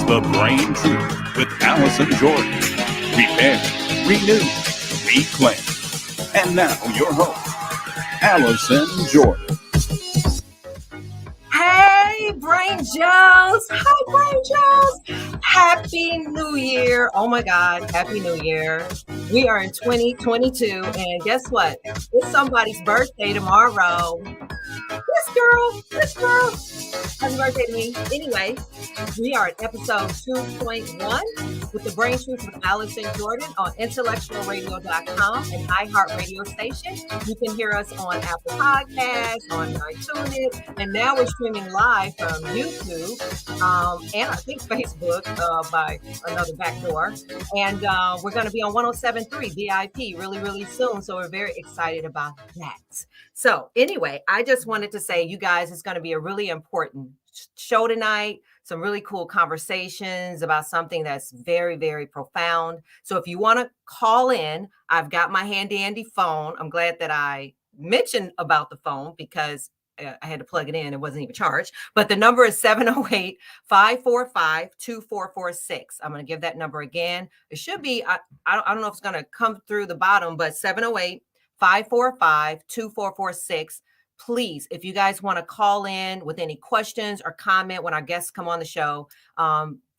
The Brain Truth with Allison Jordan. Prepare, renew, reclaim. And now your host, Allison Jordan. Hey, Brain Jones. Hi, Brain Jones. Happy New Year. Oh my God. Happy New Year. We are in 2022. And guess what? It's somebody's birthday tomorrow. This girl. Happy birthday to me. Anyway, we are at episode 2.1 with The Brain Truth with Allison Jordan on intellectualradio.com and iHeartRadio station. You can hear us on Apple Podcasts, on iTunes, and now we're streaming live from YouTube and I think Facebook by another back door. And we're going to be on 107.3 VIP really soon. So we're very excited about that. So anyway, I just wanted to say, you guys, it's going to be a really important show tonight. Some really cool conversations about something that's very profound. So if you want to call in, I've got my handy dandy phone. I'm glad that I mentioned about the phone because I had to plug it in. It wasn't even charged. But the number is 708-545-2446. I'm going to give that number again. It should be, I don't know if it's going to come through the bottom, but 708-545-2446. Please, if you guys want to call in with any questions or comment when our guests come on the show,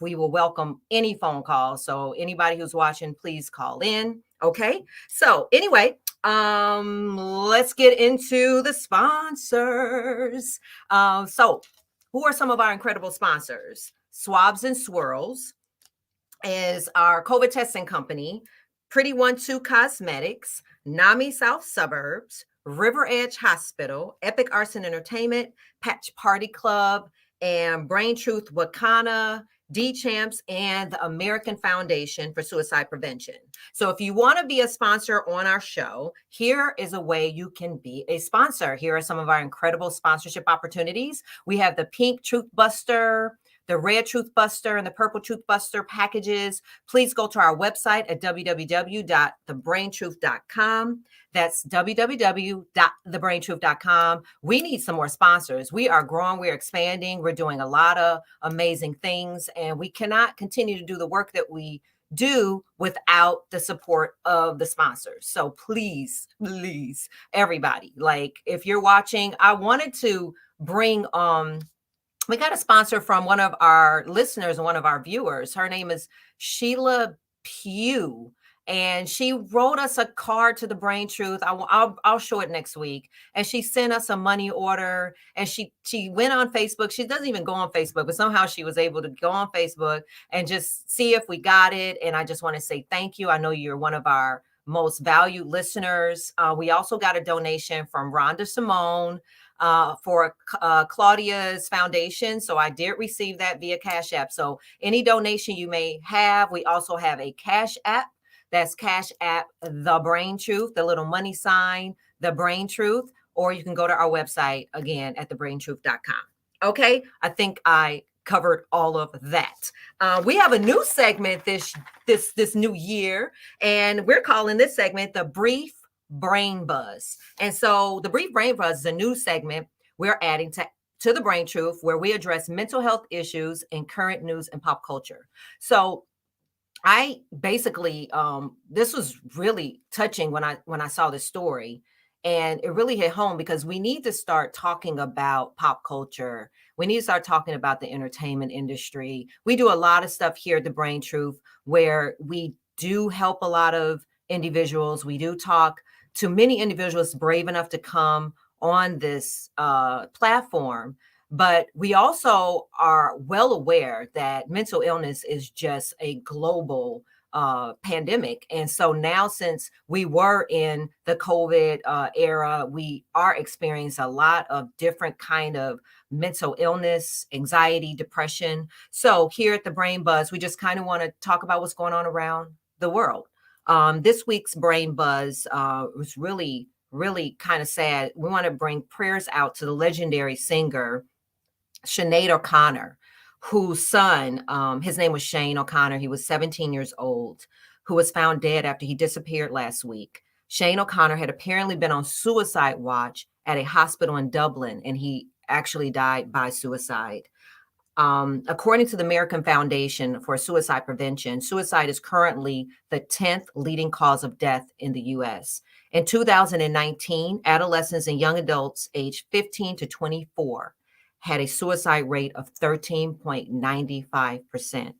we will welcome any phone call. So anybody who's watching, please call in. Okay. So anyway, let's get into the sponsors. So who are some of our incredible sponsors? Swabs and Swirls is our COVID testing company. Pretty 12 Cosmetics, NAMI South Suburbs, River Edge Hospital, Epic Arts and Entertainment, Patch Party Club, and Brain Truth Wakana, D-Champs, and the American Foundation for Suicide Prevention. So if you want to be a sponsor on our show, here is a way you can be a sponsor. Here are some of our incredible sponsorship opportunities. We have the Pink Truth Buster, the Red Truth Buster, and the Purple Truth Buster packages. Please go to our website at www.thebraintruth.com. That's www.thebraintruth.com. We need some more sponsors. We are growing, we're expanding, we're doing a lot of amazing things, and we cannot continue to do the work that we do without the support of the sponsors. So please, everybody, like if you're watching, I wanted to bring we got a sponsor from one of our listeners and one of our viewers. Her name is Sheila Pugh, and she wrote us a card to the Brain Truth. I'll show it next week. And she sent us a money order, and she went on Facebook. She doesn't even go on Facebook, but somehow she was able to go on Facebook and just see if we got it. And I just want to say thank you. I know you're one of our most valued listeners. We also got a donation from Rhonda Simone for Claudia's foundation. So I did receive that via Cash App. So any donation you may have, we also have a Cash App. That's Cash App, The Brain Truth, the little money sign, The Brain Truth, or you can go to our website again at thebraintruth.com. Okay. I think I covered all of that. We have a new segment this new year, and we're calling this segment the Brief Brain Buzz. And so the Brief Brain Buzz is a new segment we're adding to the Brain Truth, where we address mental health issues in current news and pop culture. So I basically, this was really touching when I saw this story, and it really hit home because we need to start talking about pop culture. We need to start talking about the entertainment industry. We do a lot of stuff here at the Brain Truth where we do help a lot of individuals. We do talk to many individuals brave enough to come on this platform. But we also are well aware that mental illness is just a global pandemic. And so now, since we were in the COVID era, we are experiencing a lot of different kind of mental illness, anxiety, depression. So here at the Brain Buzz, we just kind of want to talk about what's going on around the world. This week's Brain Buzz was really kind of sad. We want to bring prayers out to the legendary singer Sinead O'Connor, whose son, his name was Shane O'Connor. He was 17 years old, who was found dead after he disappeared last week. Shane O'Connor had apparently been on suicide watch at a hospital in Dublin, and he actually died by suicide. According to the American Foundation for Suicide Prevention, suicide is currently the 10th leading cause of death in the U.S. In 2019, adolescents and young adults aged 15 to 24 had a suicide rate of 13.95%.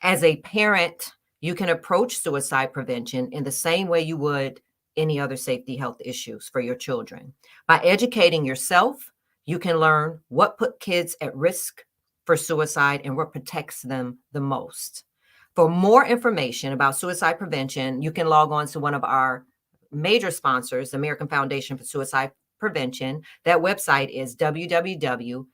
As a parent, you can approach suicide prevention in the same way you would any other safety health issues for your children. By educating yourself, you can learn what put kids at risk for suicide and what protects them the most. For more information about suicide prevention, you can log on to one of our major sponsors, the American Foundation for Suicide Prevention. That website is www.afsp.org.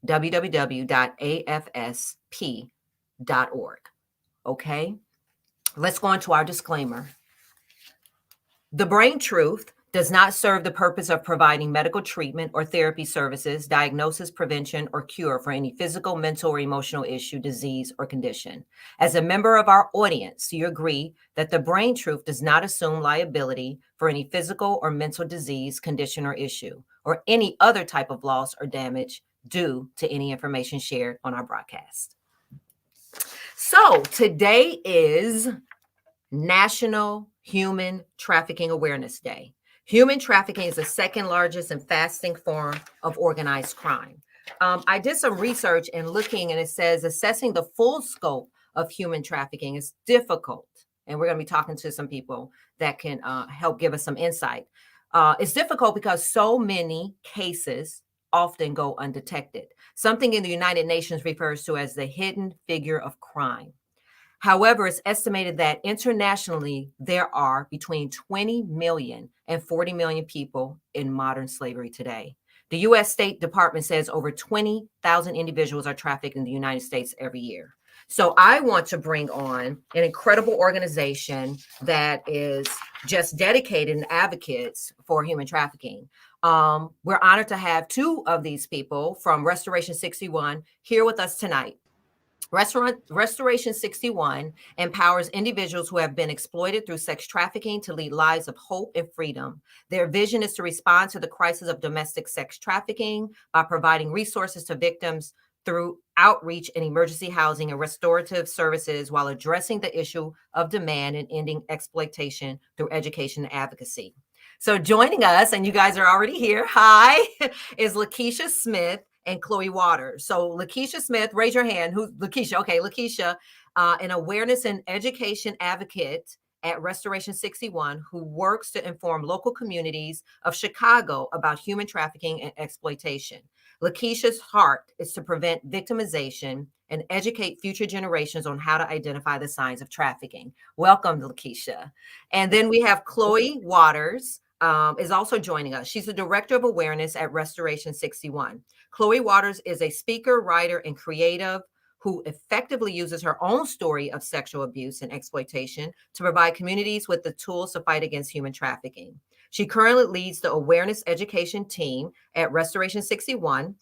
www.afsp.org. Okay, let's go on to our disclaimer. The Brain Truth does not serve the purpose of providing medical treatment or therapy services, diagnosis, prevention, or cure for any physical, mental, or emotional issue, disease, or condition. As a member of our audience, you agree that the Brain Truth does not assume liability for any physical or mental disease, condition, or issue, or any other type of loss or damage due to any information shared on our broadcast. So today is National Human Trafficking Awareness Day. Human trafficking is the second largest and fastest form of organized crime. I did some research and looking, and it says assessing the full scope of human trafficking is difficult. And we're going to be talking to some people that can help give us some insight. It's difficult because so many cases often go undetected. Something in the United Nations refers to as the hidden figure of crime. However, it's estimated that internationally, there are between 20 million and 40 million people in modern slavery today. The U.S. State Department says over 20,000 individuals are trafficked in the United States every year. So I want to bring on an incredible organization that is just dedicated and advocates for human trafficking. We're honored to have two of these people from Restoration 61 here with us tonight. Restoration 61 empowers individuals who have been exploited through sex trafficking to lead lives of hope and freedom. Their vision is to respond to the crisis of domestic sex trafficking by providing resources to victims through outreach and emergency housing and restorative services while addressing the issue of demand and ending exploitation through education and advocacy. So joining us, and you guys are already here, hi, is Lakeisha Smith and Chloe Waters. So Lakeisha Smith, raise your hand. Who's Lakeisha? Okay, Lakeisha, an awareness and education advocate at Restoration 61, who works to inform local communities of Chicago about human trafficking and exploitation. Lakeisha's heart is to prevent victimization and educate future generations on how to identify the signs of trafficking. Welcome, Lakeisha. And then we have Chloe Waters, is also joining us. She's the Director of Awareness at Restoration 61. Chloe Waters is a speaker, writer, and creative who effectively uses her own story of sexual abuse and exploitation to provide communities with the tools to fight against human trafficking. She currently leads the awareness education team at Restoration 61,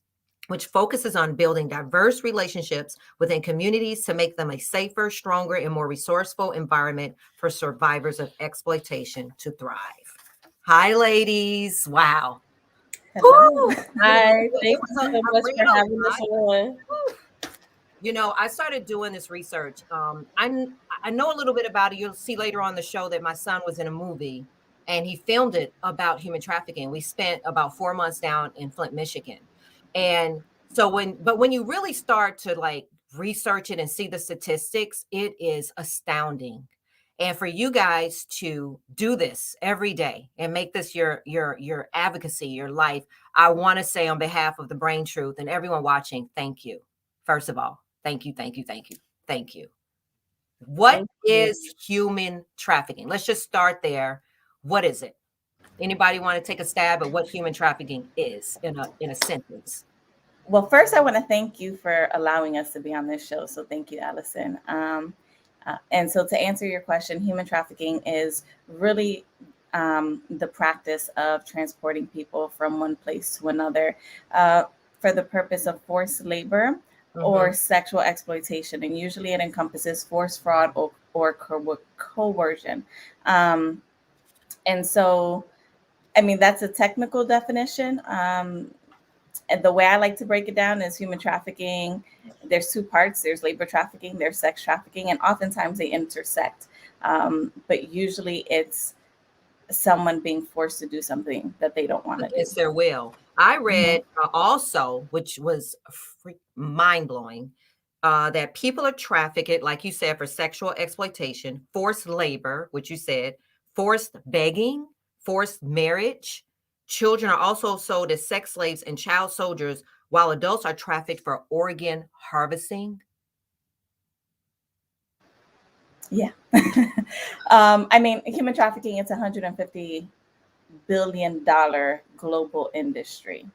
which focuses on building diverse relationships within communities to make them a safer, stronger, and more resourceful environment for survivors of exploitation to thrive. Hi, ladies. Wow. Hello. Woo! Hi. Thank you So so much bring for it on, having us right? on. You know, I started doing this research. I know a little bit about it. You'll see later on the show that my son was in a movie and he filmed it about human trafficking. We spent about 4 months down in Flint, Michigan. And so when you really start to like research it and see the statistics, it is astounding. And for you guys to do this every day and make this your advocacy, your life, I want to say on behalf of the Brain Truth and everyone watching, thank you. First of all, thank you, thank you, thank you, thank you. What Thank you. is human trafficking? Let's just start there. What is it? Anybody want to take a stab at what human trafficking is in a sentence? Well, first, I want to thank you for allowing us to be on this show. So thank you, Allison. And so to answer your question, human trafficking is really the practice of transporting people from one place to another for the purpose of forced labor or sexual exploitation. And usually it encompasses force, fraud, or coercion. And so, I mean, that's a technical definition. And the way I like to break it down is human trafficking. There's two parts. There's labor trafficking, there's sex trafficking, and oftentimes they intersect. But usually it's someone being forced to do something that they don't want to do. Against their will. I Mhm. read also, which was mind blowing, that people are trafficked, like you said, for sexual exploitation, forced labor, which you said, forced begging, forced marriage. Children are also sold as sex slaves and child soldiers, while adults are trafficked for organ harvesting. Yeah. I mean, human trafficking, it's $150 billion global industry.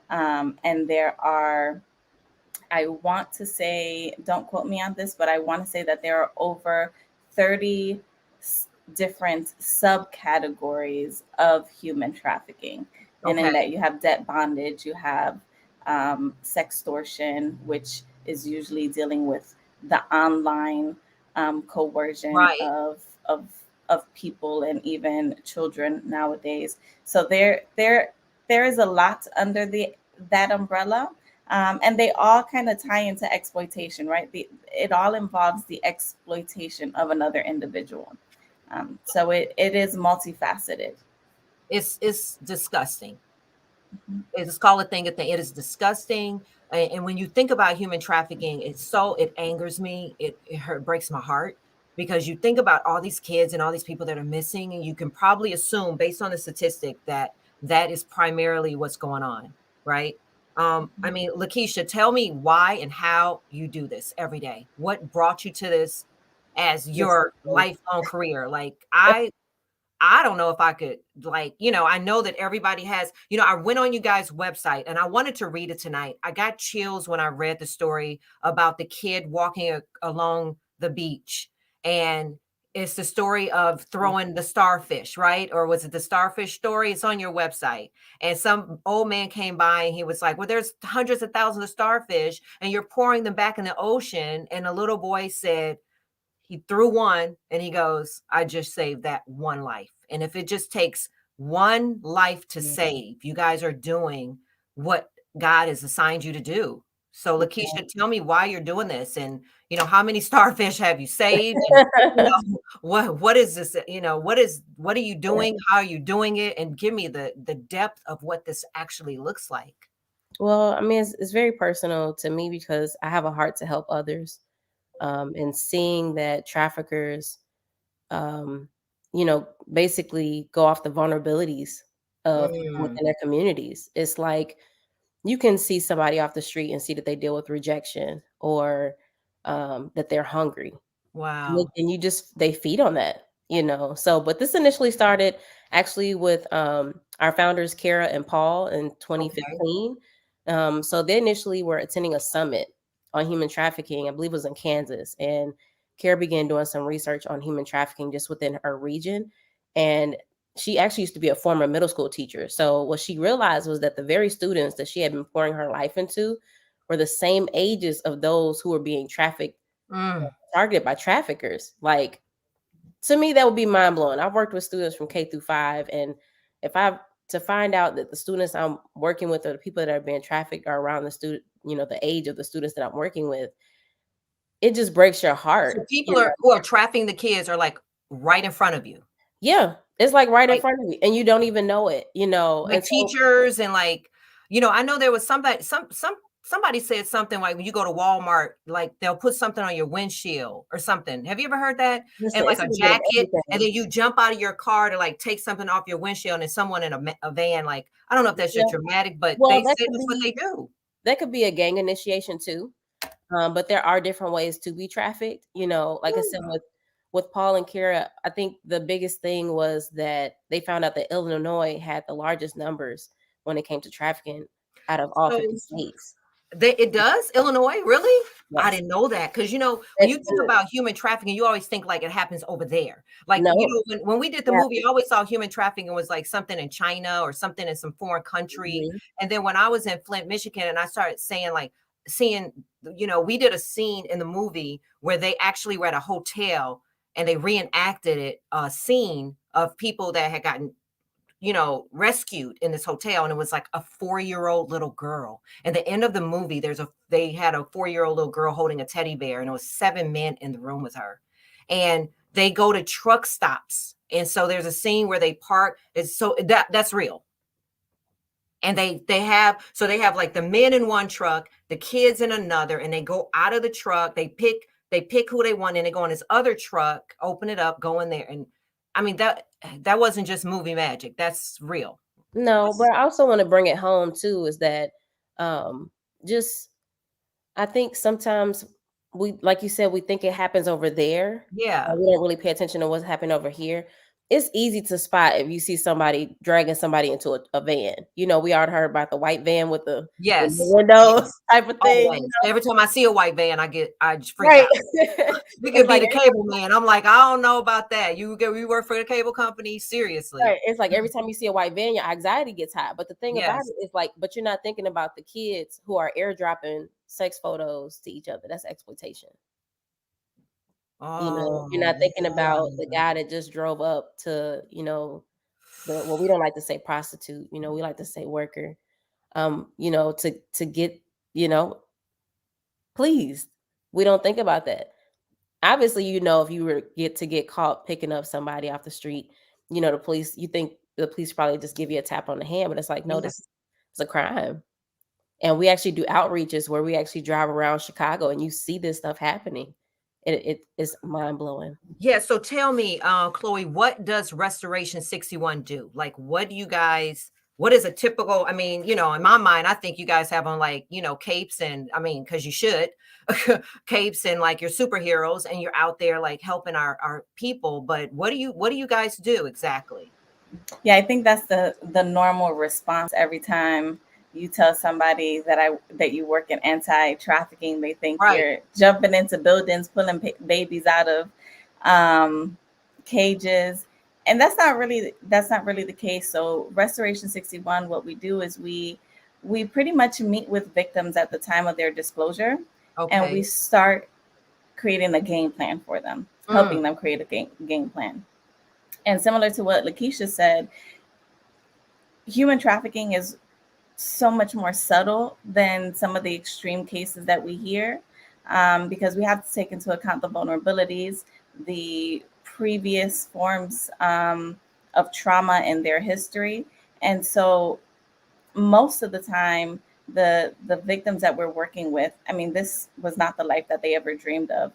And there are, I want to say, don't quote me on this, but I want to say that there are over 30 different subcategories of human trafficking. And in Okay. that, you have debt bondage, you have sextortion, which is usually dealing with the online coercion Right. of people and even children nowadays. So there is a lot under the that umbrella, and they all kind of tie into exploitation, right? It all involves the exploitation of another individual. So it is multifaceted. It's disgusting. Mhm. It's called a thing. It is disgusting. And when you think about human trafficking, it angers me. It breaks my heart because you think about all these kids and all these people that are missing, and you can probably assume, based on the statistic, that that is primarily what's going on, right? I mean, Lakeisha, tell me why and how you do this every day. What brought you to this as Yes. your lifelong career? Like I don't know if I could, like, I know that everybody has, I went on you guys' website and I wanted to read it tonight. I got chills when I read the story about the kid walking along the beach. And it's the story of throwing the starfish, right? Or was it the starfish story? It's on your website. And some old man came by and he was like, well, there's hundreds of thousands of starfish and you're pouring them back in the ocean. And a little boy said, he threw one and he goes, I just saved that one life. And if it just takes one life to Yeah. save, you guys are doing what God has assigned you to do. So Lakeisha, tell me why you're doing this, and how many starfish have you saved, and what is this, what are you doing, how are you doing it, and give me the depth of what this actually looks like. Well, I mean, it's very personal to me because I have a heart to help others. And seeing that traffickers, um, basically go off the vulnerabilities of people Mm, within their communities. It's like you can see somebody off the street and see that they deal with rejection or that they're hungry. wow. And you just they feed on that. So, but this initially started actually with our founders, Kara and Paul, in Okay. 2015. So they initially were attending a summit on human trafficking, I believe it was in Kansas. And Kara began doing some research on human trafficking just within her region. And she actually used to be a former middle school teacher. So what she realized was that the very students that she had been pouring her life into were the same ages of those who were being trafficked, Mm. targeted by traffickers. Like, to me, that would be mind blowing. I've worked with students from K through 5, and if I to find out that the students I'm working with or the people that are being trafficked are around the student, the age of the students that I'm working with, it just breaks your So heart. people who are trafficking the kids are like right in front of you. Yeah, it's like right in Like front of you, and you don't even know it. like And so, teachers and like, I know there was somebody said something like when you go to Walmart, like they'll put something on your windshield or something. Have you ever heard that? And listen, like it's a a little bit of jacket, and everything. then you jump out of your car to like take something off your windshield, and someone in a van, like, I don't know if that's just Yeah. dramatic, but Well, they say that's what they do. that could be a gang initiation too. But there are different ways to be trafficked. Like I said, Yeah. with Paul and Kira, I think the biggest thing was that they found out that Illinois had the largest numbers when it came to trafficking out of all So 50 states. It does? Illinois? Really? I Yes. didn't know that. Because, when That's you think good. about human trafficking, you always think like it happens over there. Like, No. when we did the Yeah. movie, I always saw human trafficking was like something in China or something in some foreign country. Mhm. And then when I was in Flint, Michigan, and I started saying like, seeing, we did a scene in the movie where they actually were at a hotel and they reenacted it, a scene of people that had gotten rescued in this hotel, and it was like a 4-year-old little girl. At the end of the movie, they had a 4-year-old little girl holding a teddy bear, and it was 7 men in the room with her. And they go to truck stops, and so there's a scene where they park. That's real. And they have like the men in one truck, the kids in another, and they go out of the truck. They pick who they want, and they go in this other truck, open it up, go in there. And I mean, that wasn't just movie magic. That's real. No, but I also want to bring it home too, is that just I think sometimes we, like you said, we think it happens over there. Yeah. We don't really pay attention to what's happening over here. It's easy to spot if you see somebody dragging somebody into a van. We already heard about the white van with the Yes. windows type of thing. Always. Every time I see a white van, I just freak Right. out. We could be the cable man. I'm like, I don't know about that. You work for the cable company? Seriously. Right. It's like every time you see a white van, your anxiety gets high. But the thing about it is like, but you're not thinking about the kids who are airdropping sex photos to each other. That's exploitation. You're not thinking about the guy that just drove up to, well, we don't like to say prostitute, we like to say worker, to get, pleased. We don't think about that. Obviously, if you were get caught picking up somebody off the street, the police, you think the police probably just give you a tap on the hand, but it's like, no, this is a crime. And we actually do outreaches where we actually drive around Chicago and you see this stuff happening. It is mind blowing. Yeah. So tell me, Chloe, what does Restoration 61 do? Like, what is a typical, I mean, in my mind, I think you guys have on like, capes and cause you should capes and like your superheroes, and you're out there like helping our people. But what do you guys do exactly? Yeah, I think that's the normal response every time you tell somebody that you work in anti-trafficking. They think you're jumping into buildings, pulling babies out of cages, and that's not really the case. So Restoration 61, what we do is we pretty much meet with victims at the time of their disclosure, and we start creating a game plan for them, helping them create a game plan. And similar to what Lakeisha said, human trafficking is so much more subtle than some of the extreme cases that we hear, because we have to take into account the vulnerabilities, the previous forms of trauma in their history. And so most of the time, the victims that we're working with, this was not the life that they ever dreamed of.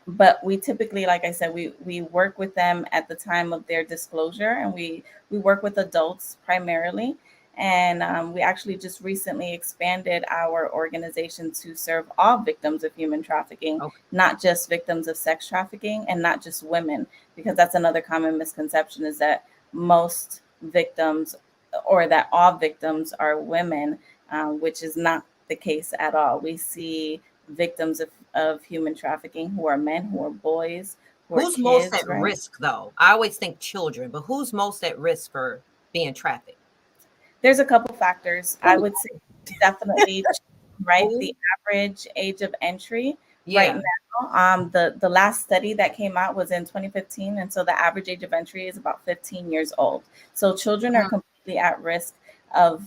But we typically, like I said, we work with them at the time of their disclosure, and we work with adults primarily. And we actually just recently expanded our organization to serve all victims of human trafficking, not just victims of sex trafficking, and not just women, because that's another common misconception, is that most victims, or that all victims, are women, which is not the case at all. We see victims of human trafficking who are men, who are boys, who's kids, most at risk, though? I always think children, but who's most at risk for being trafficked? There's a couple factors. I would say definitely right. The average age of entry right now, the last study that came out was in 2015, and so the average age of entry is about 15 years old. So children are completely at risk of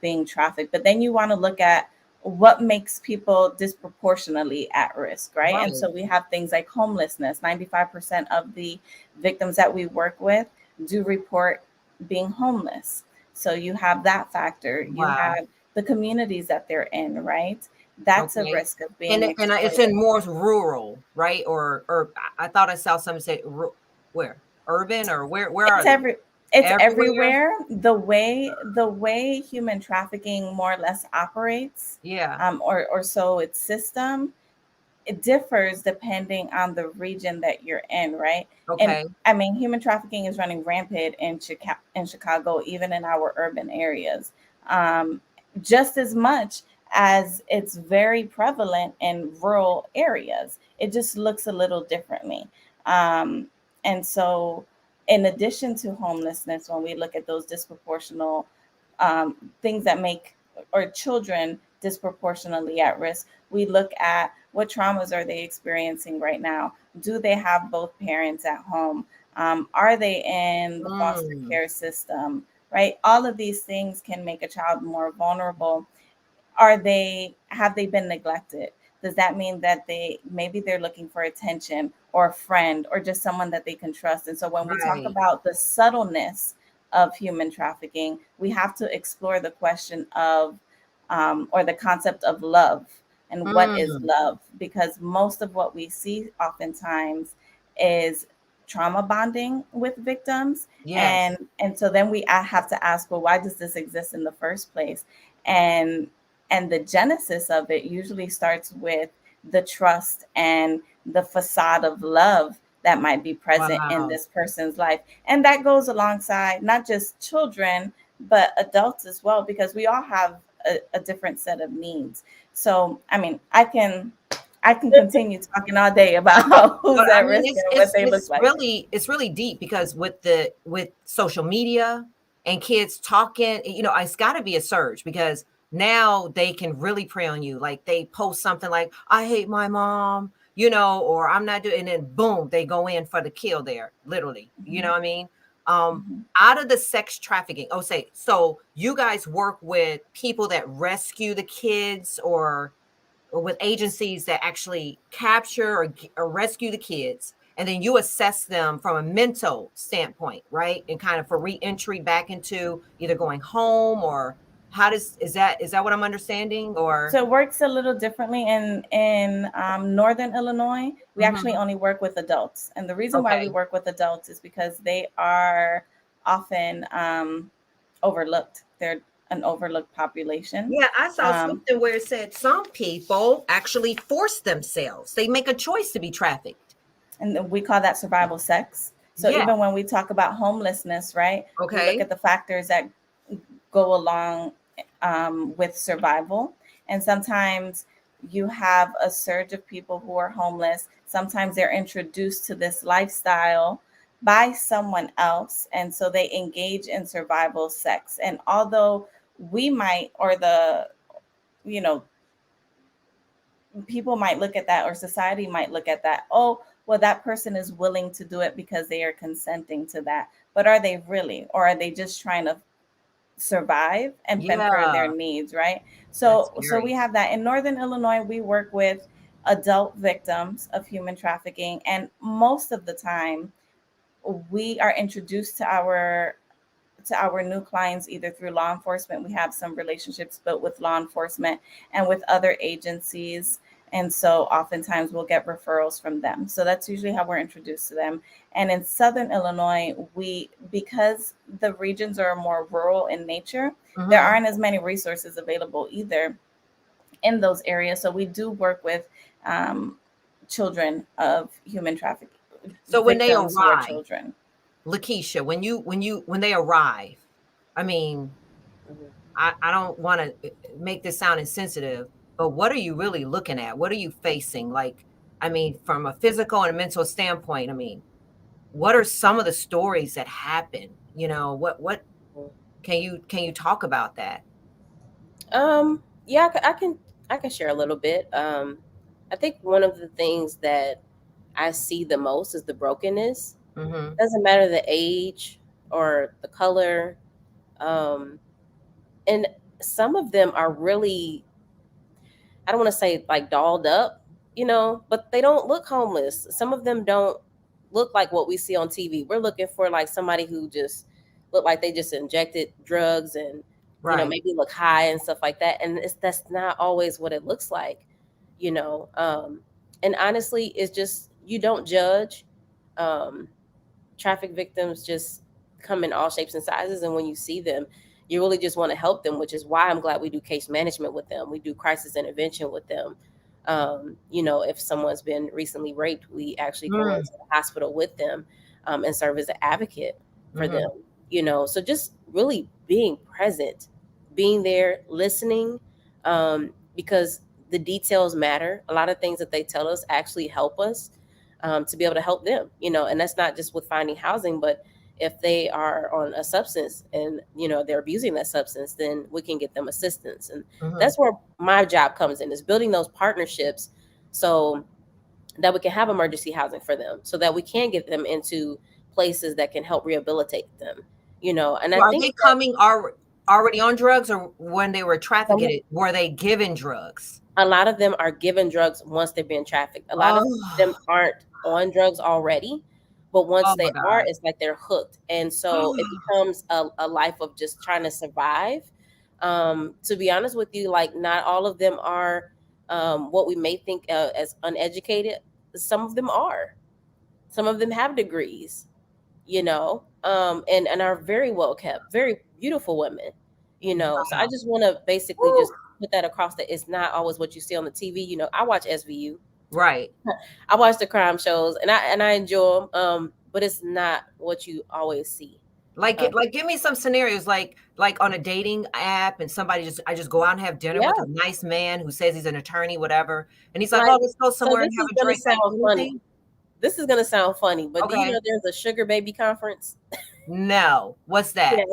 being trafficked. But then you want to look at what makes people disproportionately at risk, right? And so we have things like homelessness. 95% of the victims that we work with do report being homeless. So you have that factor. You have the communities that they're in, right? That's a risk of being and it's in more rural, right? Or I thought I saw someone say where urban, or where are they? It's everywhere. The way human trafficking more or less operates, or so its system, it differs depending on the region that you're in, right? And human trafficking is running rampant in Chicago, even in our urban areas, just as much as it's very prevalent in rural areas. It just looks a little differently. And so in addition to homelessness, when we look at those disproportional things that make or children disproportionately at risk, we look at what traumas are they experiencing right now? Do they have both parents at home? Are they in the foster Mm, care system, right? All of these things can make a child more vulnerable. Have they been neglected? Does that mean that maybe they're looking for attention or a friend or just someone that they can trust? And so when we talk right. about the subtleness of human trafficking, we have to explore the question of or the concept of love and what is Mm, love, because most of what we see oftentimes is trauma bonding with victims. yes. And so then I have to ask, well, why does this exist in the first place? and and the genesis of it usually starts with the trust and the facade of love that might be present in Wow. this person's life. And that goes alongside not just children, but adults as well, because we all have a different set of needs. So, I mean, I can continue talking all day about who's But I at mean, risk and what they look like. it's really deep because with social media and kids talking, it's got to be a surge because now they can really prey on you. Like they post something like "I hate my mom," or "I'm not doing," and then boom, they go in for the kill there, literally. You know Mhm, what I mean? Um, mhm. Out of the sex trafficking. Oh, say so you guys work with people that rescue the kids or with agencies that actually capture or rescue the kids and then you assess them from a mental standpoint, right, and kind of for reentry back into either going home or how does is that what I'm understanding or So it works a little differently in Northern Illinois. We actually Mhm. only work with adults, and the reason why we Okay. work with adults is because they are often overlooked. They're an overlooked population. Yeah, I saw Um, something where it said some people actually force themselves, they make a choice to be trafficked. and we call that survival sex. So Yeah. even when we talk about homelessness, right, we look Okay. at the factors that go along with survival. And sometimes you have a surge of people who are homeless. Sometimes they're introduced to this lifestyle by someone else. And so they engage in survival sex. And although we might, or you know, people might look at that, or society might look at that, oh, well, that person is willing to do it because they are consenting to that. But are they really? Or are they just trying to survive and fend for their Yeah, needs, right? that's So we scary. have that. In Northern Illinois, we work with adult victims of human trafficking. And most of the time, we are introduced to our new clients either through law enforcement. We have some relationships built with law enforcement and with other agencies. And so oftentimes we'll get referrals from them. So that's usually how we're introduced to them. And in Southern Illinois, because the regions are more rural in nature, there Mhm. aren't as many resources available either in those areas. So we do work with um, children of human trafficking, So when they victims who are arrive, children. Lakeisha, when they arrive, I mean, Mhm. I don't want to make this sound insensitive, but what are you really looking at? What are you facing? Like, I mean, from a physical and a mental standpoint, I mean, what are some of the stories that happen? What can you talk about that? Yeah, I can share a little bit. I think one of the things that I see the most is the brokenness. Hmm. Doesn't matter the age or the color. Um, and some of them are really, I don't want to say like dolled up, but they don't look homeless. Some of them don't look like what we see on TV. We're looking for like somebody who just look like they just injected drugs and Right. maybe look high and stuff like that. And that's not always what it looks like, you know. And honestly, it's just you don't judge. Um, Traffic victims just come in all shapes and sizes, and when you see them, you really just want to help them, which is why I'm glad we do case management with them. We do crisis intervention with them. If someone's been recently raped, we actually go Mm. into the hospital with them, and serve as an advocate for them. Hmm. So just really being present, being there, listening, because the details matter. A lot of things that they tell us actually help us, to be able to help them, and that's not just with finding housing, but if they are on a substance and they're abusing that substance, then we can get them assistance. And Hmm. that's where my job comes in, is building those partnerships so that we can have emergency housing for them, so that we can get them into places that can help rehabilitate them, you know. And I Are think they coming already on drugs, or when they were trafficked, some, were they given drugs? a lot of them are given drugs once they're being trafficked. A lot of them Oh, aren't on drugs already, but once oh my they are, God. it's like they're hooked. And so it becomes a life of just trying to survive. To be honest with you, like not all of them are what we may think as uneducated. Some of them are. Some of them have degrees, you know, and are very well kept, very beautiful women, you know. So I Wow. just want to basically Woo. just put that across, that it's not always what you see on the TV. You know, I watch SVU, Right. I watch the crime shows, and I enjoy them, but it's not what you always see. Like give me some scenarios, like on a dating app, and I just go out and have dinner Yeah, with a nice man who says he's an attorney, whatever, and he's like, like, oh, let's go so somewhere and this have is a gonna drink. Like sound funny. anything? This is gonna sound funny, but do you Okay. know there's a sugar baby conference? No. What's that? Yes,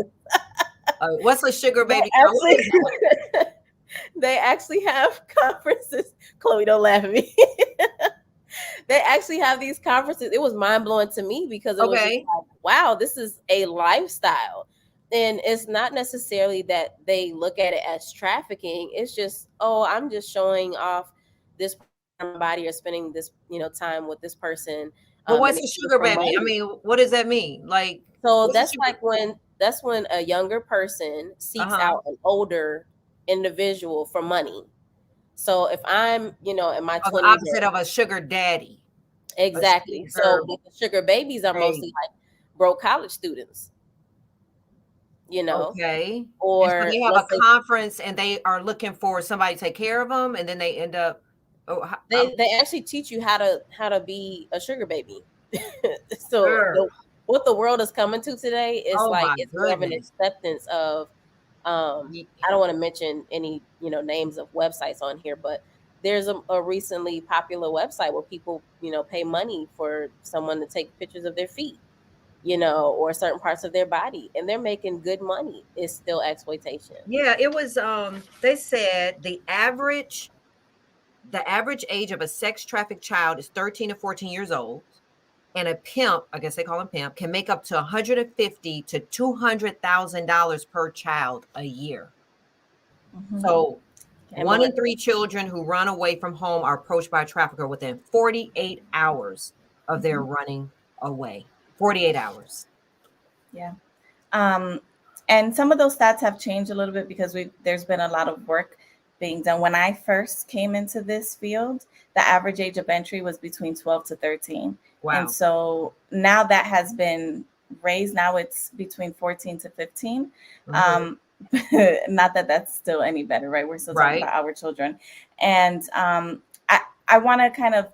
What's a sugar they baby? What is that? actually they actually have conferences. Chloe, don't laugh at me. They actually have these conferences. It was mind blowing to me because it was just Okay. like, wow, this is a lifestyle. And it's not necessarily that they look at it as trafficking. It's just, oh, I'm just showing off this part of my body, or spending this, you know, time with this person. But In what's a exchange sugar for baby? I money. mean, what does that mean? Like, So what's a sugar? that's when a younger person seeks Uh-huh. out an older individual for money. So if I'm, you know, in my Or the 20s, opposite of a sugar daddy. A exactly. So sugar like the sugar babies are mostly baby. like broke college students, you know, Okay. And so or they have a let's say conference and they are looking for somebody to take care of them, and then they end up, oh, they actually teach you how to be a sugar baby. So sure. what the world is coming to today is Oh like my it's more of an goodness. acceptance of Ye- I don't want to mention any, you know, names of websites on here, but there's a recently popular website where people, you know, pay money for someone to take pictures of their feet, you know, or certain parts of their body, and they're making good money. It's still exploitation. Yeah, it was they said the average age of a sex trafficked child is 13 to 14 years old. And a pimp, I guess they call him pimp, can make up to 150 to $200,000 per child a year. Mhm. So And 1 in 3 children who run away from home are approached by a trafficker within 48 hours of their Mhm. running away. 48 hours. Yeah. Um, and some of those stats have changed a little bit because there's been a lot of work being done. When I first came into this field, the average age of entry was between 12 to 13. And Wow. so now that has been raised. Now it's between 14 to 15. Mhm. Um, not that that's still any better, right? We're still talking Right. about our children. And I want to kind of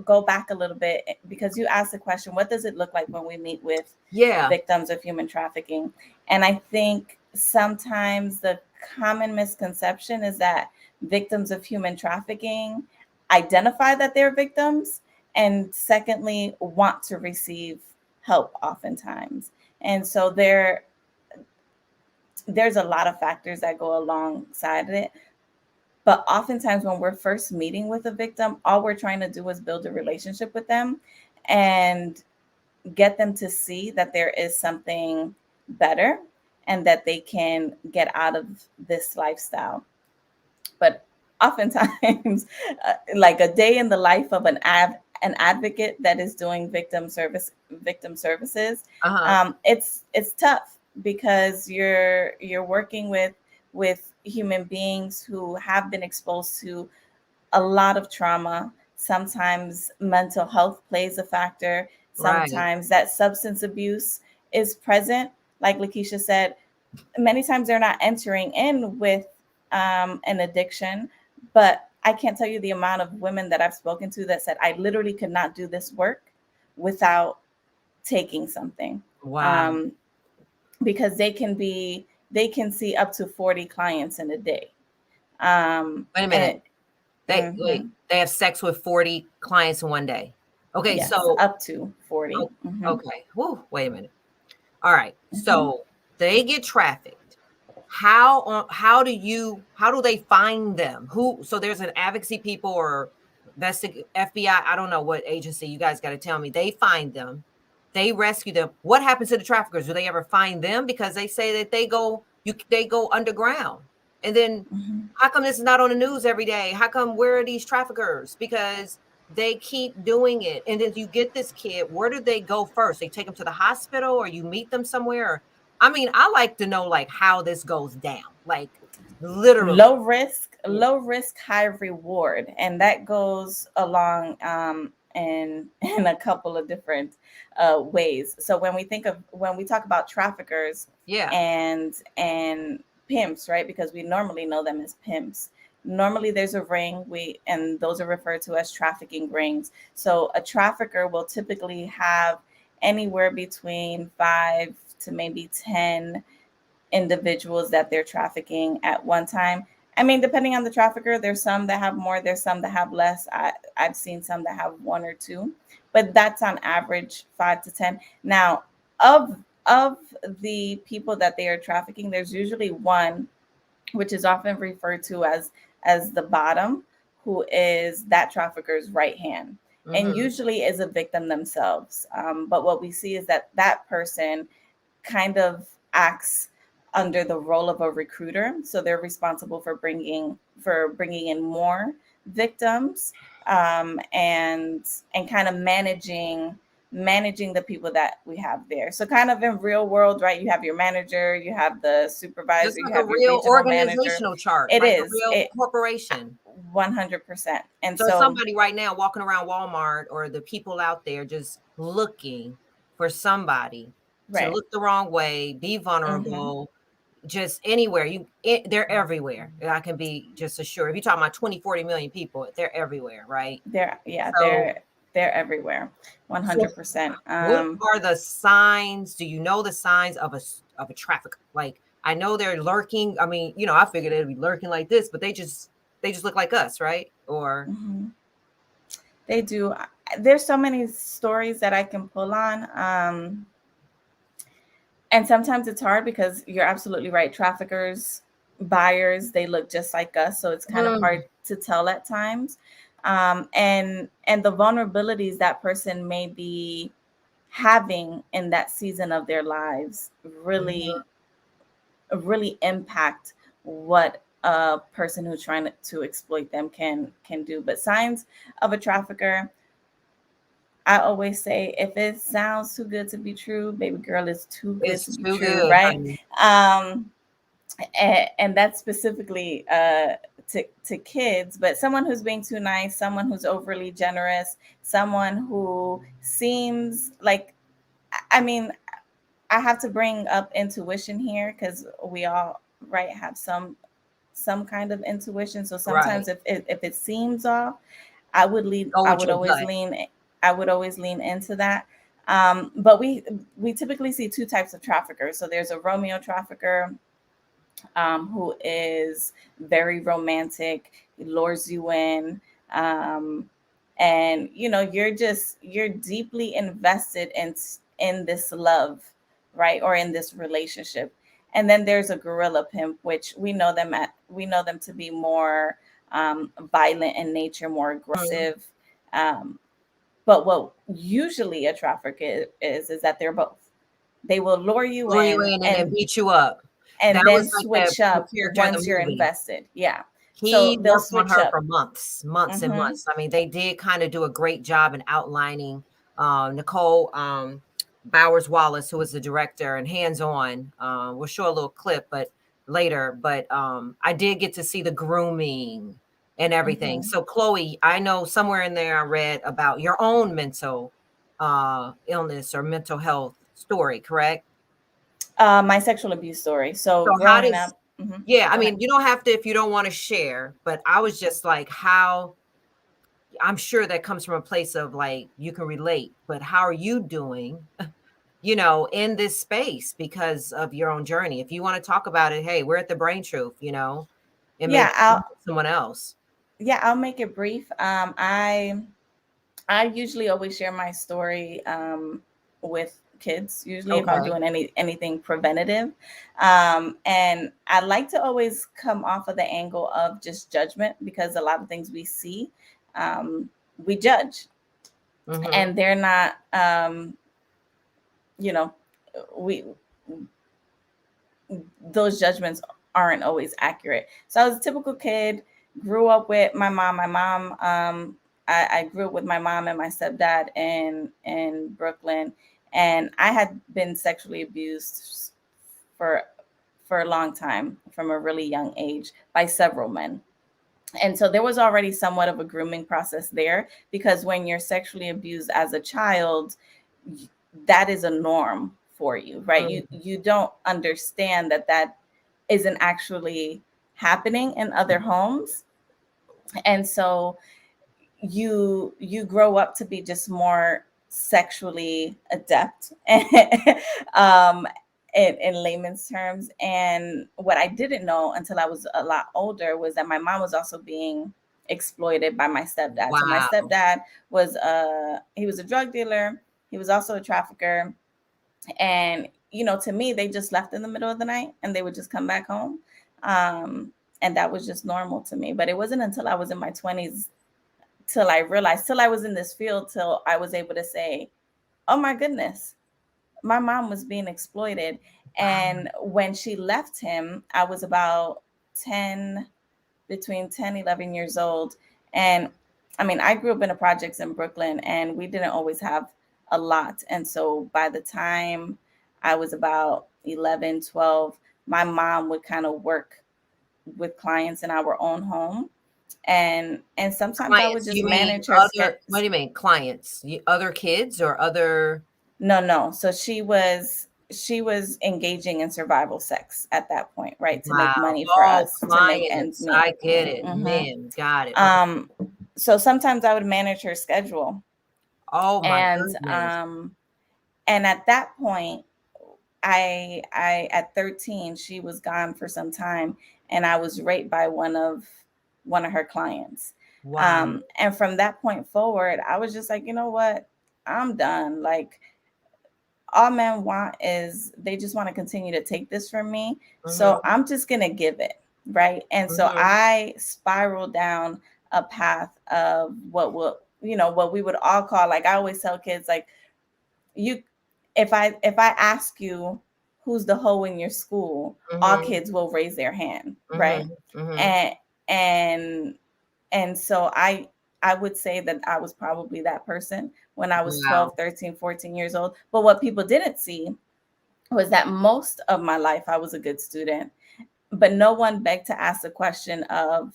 go back a little bit because you asked the question, what does it look like when we meet with Yeah. victims of human trafficking? And I think sometimes the common misconception is that victims of human trafficking identify that they're victims, and secondly, want to receive help oftentimes. And so there's a lot of factors that go alongside it. But oftentimes, when we're first meeting with a victim, all we're trying to do is build a relationship with them and get them to see that there is something better and that they can get out of this lifestyle. But oftentimes, like a day in the life of an advocate that is doing victim services, Uh-huh. it's tough because you're working with human beings who have been exposed to a lot of trauma. Sometimes mental health plays a factor. Right. Sometimes that substance abuse is present. Like Lakeisha said, many times they're not entering in with an addiction, but I can't tell you the amount of women that I've spoken to that said, I literally could not do this work without taking something. Wow. Um, because they can see up to 40 clients in a day. Wait a And minute. mhm. They have sex with 40 clients in one day. Okay, Yes, so up to 40. oh, okay. Whew, wait a minute. All right. Mhm. So they get trafficked. How do they find them? So there's an advocacy people or FBI, I don't know what agency, you guys got to tell me. They find them. they rescue them. What happens to the traffickers? Do they ever find them? Because they say that they go underground. And then Mhm. how come this is not on the news every day? How come, where are these traffickers? Because they keep doing it. And then you get this kid, where do they go first? They take them to the hospital, or you meet them somewhere? I mean, I like to know like how this goes down. Like literally. Yeah. Low risk, high reward, and that goes along in in a couple of different ways. So when we talk about traffickers Yeah. and pimps, right? Because we normally know them as pimps. Normally, there's a ring, and those are referred to as trafficking rings. So a trafficker will typically have anywhere between 5 to maybe 10 individuals that they're trafficking at one time. I mean, depending on the trafficker, there's some that have more, there's some that have less. I've seen some that have one or two, but that's on average 5 to 10. Now, of of the people that they are trafficking, there's usually one, which is often referred to as the bottom, who is that trafficker's right hand, and Mm-hmm. usually is a victim themselves. But what we see is that that person kind of acts under the role of a recruiter, so they're responsible for bringing in more victims, and kind of managing the people that we have there. So kind of in real world, right? You have your manager, you have the Just supervisor, you like a have your real regional manager. organizational chart, It like a is real it corporation. 100%. And So so, somebody right now walking around Walmart, or the people out there just looking for somebody to right. look the wrong way, be Hmm. vulnerable, just anywhere. They're everywhere. I can be just assured. If you're talking about 20, 40 million people, they're everywhere, right? They're yeah, So, they're everywhere. so 100%. what are the signs? Do you know the signs of a trafficker? Like, I know they're lurking. I mean, I figured they'd be lurking like this, but they just look like us, right? Or Mhm. They do. There's so many stories that I can pull on. And sometimes it's hard because you're absolutely right. Traffickers, buyers, they look just like us. So it's kind of Mm, hard to tell at times. And the vulnerabilities that person may be having in that season of their lives mhm. really impact what a person who's trying to exploit them can do. But signs of a trafficker, I always say, if it sounds too good to be true, baby girl, it's too good to It's be too true, good, right? honey. Um, and that's specifically to kids, but someone who's being too nice, someone who's overly generous, someone who seems like, I mean, I have to bring up intuition here because we all, right, have some kind of intuition. So Right. sometimes if it seems off, I would lean. Go I with would your always gut. lean. I would always lean into that. But we typically see two types of traffickers. So there's a Romeo trafficker, who is very romantic, he lures you in, um, and you're deeply invested in this love, right, or in this relationship. And then there's a gorilla pimp, which we know them to be more violent in nature, more Mhm. aggressive. Um, but what usually a trafficker is that they're both. They will lure you Lure you in in and then and beat you up. and That then was like switch the up character in the once you're movie. invested. Yeah. So He they'll worked on switch her up. for months and Hmm. months. I mean, they did kind of do a great job in outlining Nicole Bowers Wallace, who was the director, and hands on. We'll show a little clip, but later. But I did get to see the grooming and everything. Hmm. So, Chloe, I know somewhere in there I read about your own mental illness or mental health story, correct? My sexual abuse story. So So, how growing does up. Hmm. yeah, I Go ahead. mean, you don't have to if you don't want to share, but I was just like, how I'm sure that comes from a place of like you can relate, but how are you doing, in this space because of your own journey? If you want to talk about it, hey, we're at the Brain Truth, it may Yeah, benefit someone else. I'll make it brief. I usually always share my story with kids. Usually, if I'm Okay. doing anything preventative, and I like to always come off of the angle of just judgment, because a lot of things we see, we judge, Mm-hmm. and they're not. you know, we those judgments aren't always accurate. So I was a typical kid, grew up with my mom. I grew up with my mom and my stepdad in Brooklyn, and I had been sexually abused for for a long time from a really young age by several men. And so there was already somewhat of a grooming process there, because when you're sexually abused as a child, that is a norm for you, right? You don't understand that that isn't actually happening in other homes. And so you grow up to be just more sexually adept, um in layman's terms. And what I didn't know until I was a lot older was that my mom was also being exploited by my stepdad. So my Wow. stepdad was he was a drug dealer, he was also a trafficker. And to me, they just left in the middle of the night and they would just come back home. And that was just normal to me. But it wasn't until I was in my 20s, till I realized, till I was in this field, till I was able to say, oh my goodness, my mom was being exploited. And when she left him, I was about 10, between 10, 11 years old. And I mean, I grew up in the projects in Brooklyn, and we didn't always have a lot. And so by the time I was about 11, 12, my mom would kind of work with clients in our own home. And sometimes I would Clients, just you mean manage her other, what do you mean clients? Other kids or other? No. So she was engaging in survival sex at that point, right? To make Wow. money for Oh, us, to make ends clients. meet. I get it. hmm Man, got it. Okay. Um, so sometimes I would manage her schedule, Oh my and goodness. at that point, I at 13, she was gone for some time, and I was raped by one of her clients. Wow. And from that point forward, I was just like, you know what? I'm done. Like, all men want is, they just want to continue to take this from me. So Mm-hmm. I'm just going to give it. Right. And so Mm-hmm. I spiraled down a path of what we would all call, like, I always tell kids, like, you, if I ask you who's the hoe in your school, all Mm-hmm. kids will raise their hand. Right. Mm-hmm. Mm-hmm. And, and, and so I would say that I was probably that person when I was Wow. 12, 13, 14 years old. But what people didn't see was that most of my life I was a good student, but no one begged to ask the question of,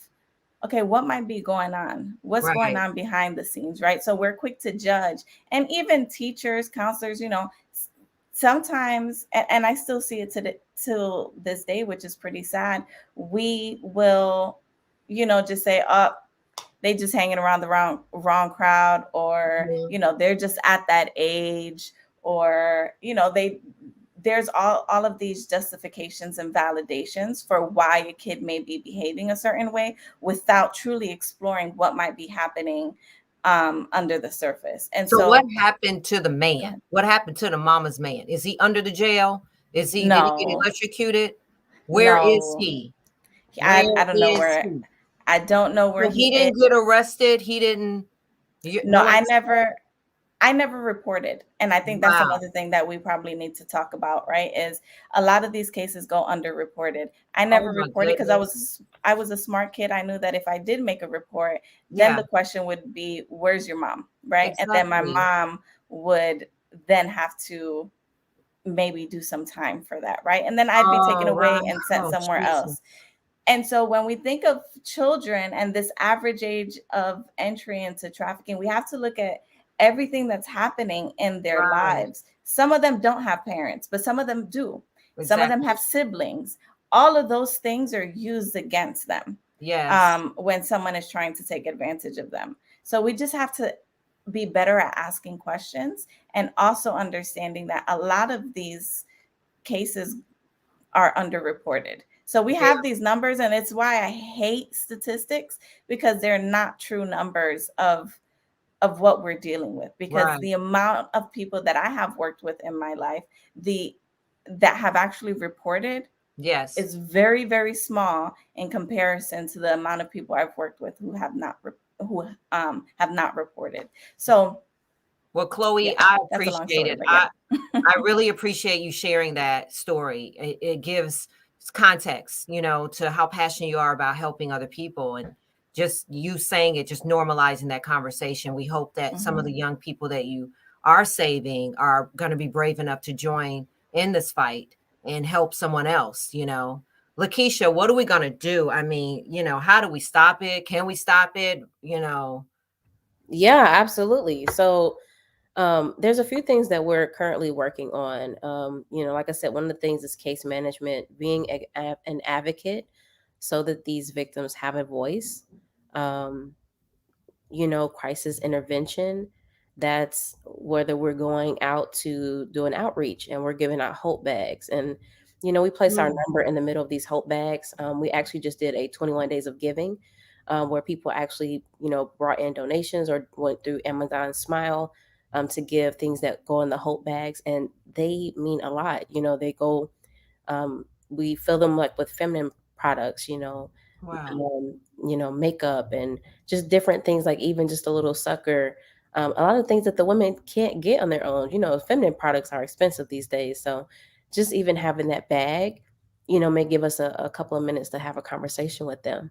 okay, what might be going on? What's going Right. on behind the scenes, right? So we're quick to judge. And even teachers, counselors, sometimes, and I still see it till this day, which is pretty sad. We will, just say, oh, they just hanging around the wrong crowd, or Mm-hmm. they're just at that age, or there's all of these justifications and validations for why a kid may be behaving a certain way, without truly exploring what might be happening under the surface. And So what so, happened to the go man? ahead. What happened to the mama's man? Is he under the jail? Did he get No, electrocuted? Where is no, he? Where I don't know is where. he? I don't know where So he he is. didn't get arrested. He didn't. No, No one. I never reported. And I think that's Wow. another thing that we probably need to talk about, right? Is a lot of these cases go underreported. I Oh never my reported because I goodness. was I was a smart kid. I knew that if I did make a report, then Yeah. the question would be, where's your mom? Right? And then my Exactly. mom would then have to maybe do some time for that, right? And then I'd be taken Oh wow. away and sent Oh somewhere Jesus. else. And so when we think of children and this average age of entry into trafficking, we have to look at everything that's happening in their Right. lives. Some of them don't have parents, but some of them do. Some of them Exactly. have siblings. All of those things are used against them Yes. when someone is trying to take advantage of them. So we just have to be better at asking questions, and also understanding that a lot of these cases are underreported. So we Yeah. have these numbers, and it's why I hate statistics, because they're not true numbers of what we're dealing with. Because Right. the amount of people that I have worked with in my life, the that have actually reported, Yes. is very, very small in comparison to the amount of people I've worked with who have not reported. So Well, Yeah, Chloe, I that's a long appreciate story, it. but yeah. I really appreciate you sharing that story. It gives context, to how passionate you are about helping other people, and just you saying it, just normalizing that conversation. We hope that some of the young people that you are saving are going to be brave enough to join in this fight and help someone else. Lakeisha, what are we going to do? I mean, how do we stop it? Can we stop it? Yeah, absolutely. So there's a few things that we're currently working on. Like I said, one of the things is case management, being an advocate so that these victims have a voice. Um, crisis intervention. That's whether we're going out to do an outreach and we're giving out hope bags. And, we place our Mm. number in the middle of these hope bags. We actually just did a 21 days of giving where people actually, brought in donations or went through Amazon Smile to give things that go in the hope bags. And they mean a lot. We fill them like with feminine products, Wow. makeup and just different things, like even just a little sucker. A lot of things that the women can't get on their own. Feminine products are expensive these days. So just even having that bag, may give us a couple of minutes to have a conversation with them.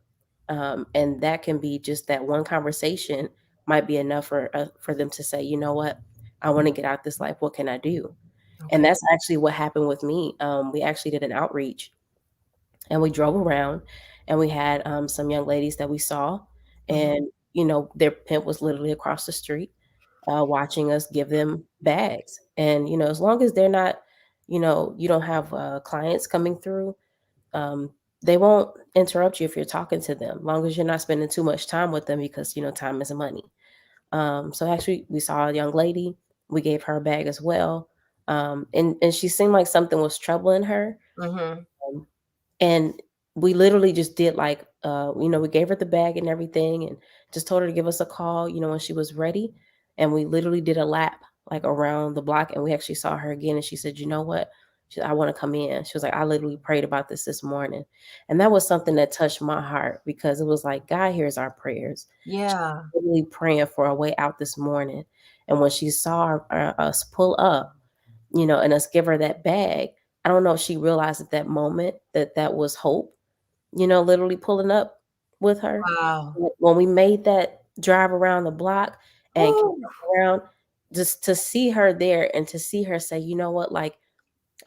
And that can be just that one conversation might be enough for them to say, you know what, I want to get out this life. What can I do? And Okay. that's actually what happened with me. We actually did an outreach and we drove around and we had some young ladies that we saw, Mhm. and their pimp was literally across the street watching us give them bags. And as long as they're not, you don't have clients coming through, um, they won't interrupt you if you're talking to them, long as you're not spending too much time with them, because time is money. So actually we saw a young lady, we gave her a bag as well. And she seemed like something was troubling her. Mhm. um, and we literally just did like, we gave her the bag and everything and just told her to give us a call, when she was ready. And we literally did a lap like around the block, and we actually saw her again. And she said, you know what? I want to come in. She was like, I literally prayed about this morning. And that was something that touched my heart, because it was like, God hears our prayers. She Yeah. was literally praying for a way out this morning. And when she saw us pull up, and us give her that bag, I don't know if she realized at that moment that that was hope, literally pulling up with her. Wow. When we made that drive around the block and came Woo. back around, just to see her there and to see her say, you know what, like,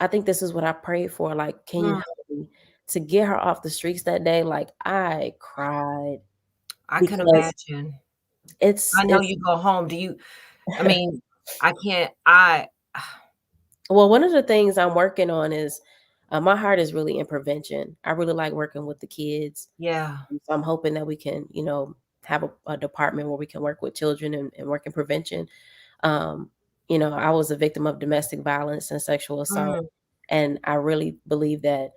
I think this is what I prayed for. Like, can you Mm. help me to get her off the streets that day? Like, I cried I can because imagine. it's I know it's you go home. I mean, I can't, I well, one of the things I'm working on is my heart is really in prevention. I really like working with the kids. yeah. So I'm hoping that we can, have a department where we can work with children and work in prevention. Um, I was a victim of domestic violence and sexual assault, Mm. and I really believe that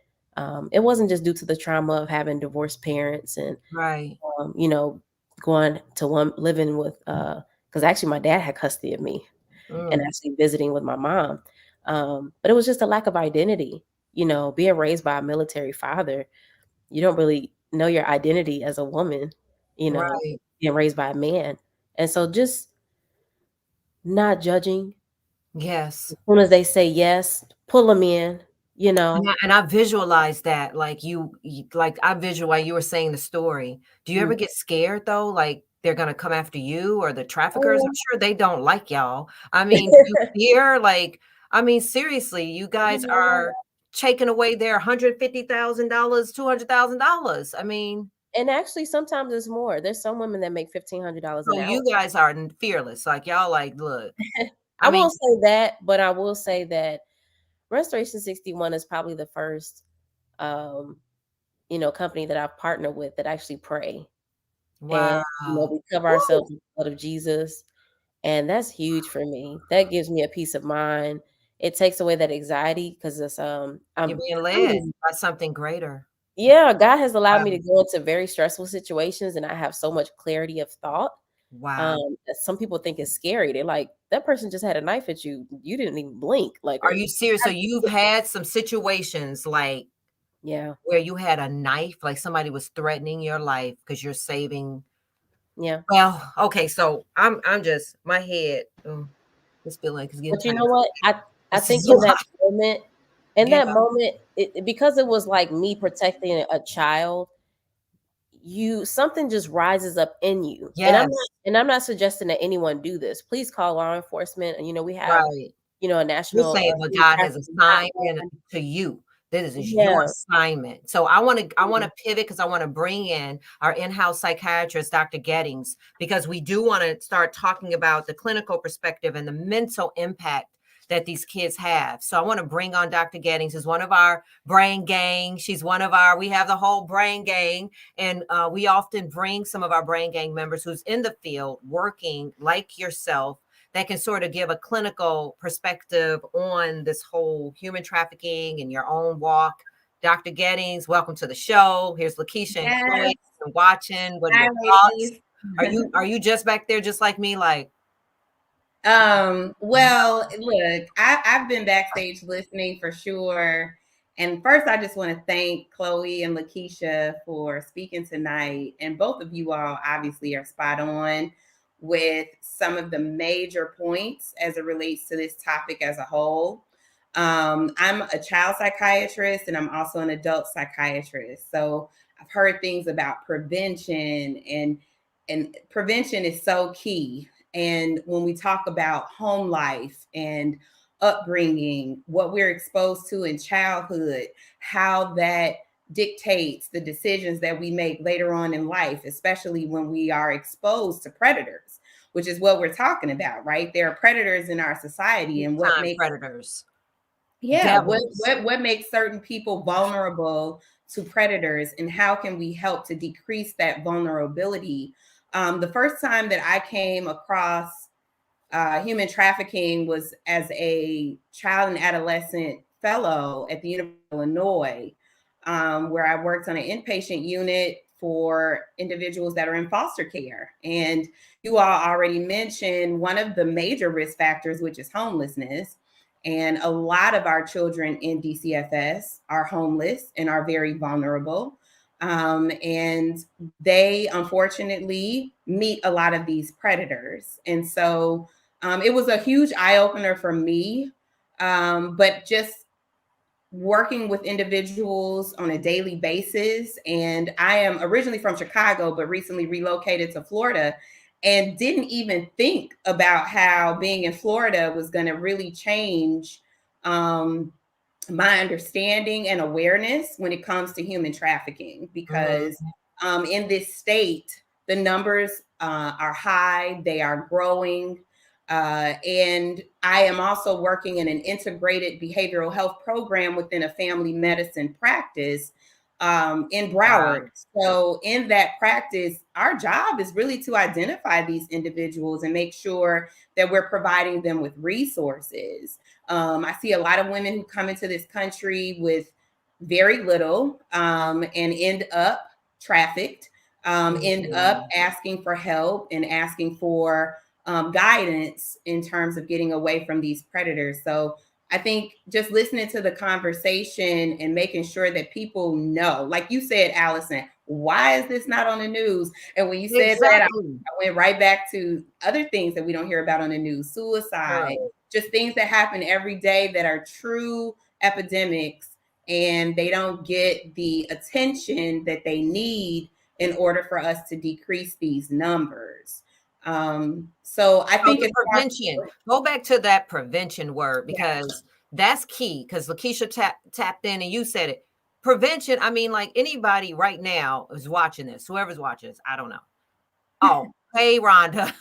it wasn't just due to the trauma of having divorced parents and, Right. um, you know, going to one living with, because actually my dad had custody of me and Mm. actually visiting with my mom. But it was just a lack of identity, being raised by a military father. You don't really know your identity as a woman, you know, Right. being raised by a man. And so just not judging. Yes. As soon as they say yes, pull them in, you know. And I visualize that, like like I visualize you were saying the story. Do you Mm. ever get scared though? Like they're gonna come after you or the traffickers? I'm Oh, sure they don't like y'all. I mean, do you fear? Like, I mean, seriously, you you guys know what? are taking away their $150,000, $200,000. I mean, And actually, sometimes it's more. There's some women that make $1,500 an so hour. you guys are fearless. Like y'all, like, look. I I mean, won't say that, but I will say that Restoration 61 is probably the first, um, company that I've partnered with that actually pray. And, wow. we cover Woo! ourselves with the blood of Jesus, and that's huge for me. That gives me a peace of mind. It takes away that anxiety because it's, You're I'm being led really, by something greater. yeah, God has allowed me Wow. to go into very stressful situations, and I have so much clarity of thought, Wow. that some people think is scary. They're like, "That person just had a knife at you. You didn't even blink." Like, Are or you serious? So you've had some situations like yeah, where you had a knife, like somebody was threatening your life because you're saving. yeah. Well, okay, so I'm just my head. Just feel like it's getting But you tight. know what? I This think is a lot. in Yeah. that moment, because it was like me protecting a child, something just rises up in you. Yes. And I'm not suggesting that anyone do this. Please call law enforcement. And we have Right. a You're national saying what human God has trafficking assigned hotline. to you. This is your Yeah. assignment. So I want to pivot because I want to bring in our in-house psychiatrist, Dr. Gettings, because we do want to start talking about the clinical perspective and the mental impact that these kids have. So I want to bring on Dr. Gettings, who's one of our brain gang. She's we have the whole brain gang. And we often bring some of our brain gang members who's in the field working like yourself that can sort of give a clinical perspective on this whole human trafficking and your own walk. Dr. Gettings, welcome to the show. Here's Lakeisha and Chloe watching. What are your thoughts? Are you just back there just like me? Like, well, look, I've been backstage listening for sure. And first, I just want to thank Chloe and Lakeisha for speaking tonight. And both of you all obviously are spot on with some of the major points as it relates to this topic as a whole. I'm a child psychiatrist and I'm also an adult psychiatrist. So I've heard things about prevention, and prevention is so key. And when we talk about home life and upbringing, what we're exposed to in childhood, how that dictates the decisions that we make later on in life, especially when we are exposed to predators, which is what we're talking about, right? There are predators in our society, and what makes predators. yeah, what makes certain people vulnerable to predators, and how can we help to decrease that vulnerability? The first time that I came across human trafficking was as a child and adolescent fellow at the University of Illinois, where I worked on an inpatient unit for individuals that are in foster care. And you all already mentioned one of the major risk factors, which is homelessness. And a lot of our children in DCFS are homeless and are very vulnerable. And they unfortunately meet a lot of these predators. And so it was a huge eye opener for me. But just working with individuals on a daily basis. And I am originally from Chicago, but recently relocated to Florida, and didn't even think about how being in Florida was going to really change my understanding and awareness when it comes to human trafficking, because in this state, the numbers are high, they are growing. And I am also working in an integrated behavioral health program within a family medicine practice in Broward. So in that practice, our job is really to identify these individuals and make sure that we're providing them with resources. I see a lot of women who come into this country with very little and end up trafficked, end up asking for help and asking for guidance in terms of getting away from these predators. So I think just listening to the conversation and making sure that people know, like you said, Allison, why is this not on the news? And when you said that, I went right back to other things that we don't hear about on the news: suicide, just things that happen every day that are true epidemics, and they don't get the attention that they need in order for us to decrease these numbers. So I think it's prevention. Go back to that prevention word, because that's key. Because Lakeisha tapped in and you said it. Prevention. I mean, like anybody right now is watching this, whoever's watching this, I don't know. Oh, hey, Rhonda.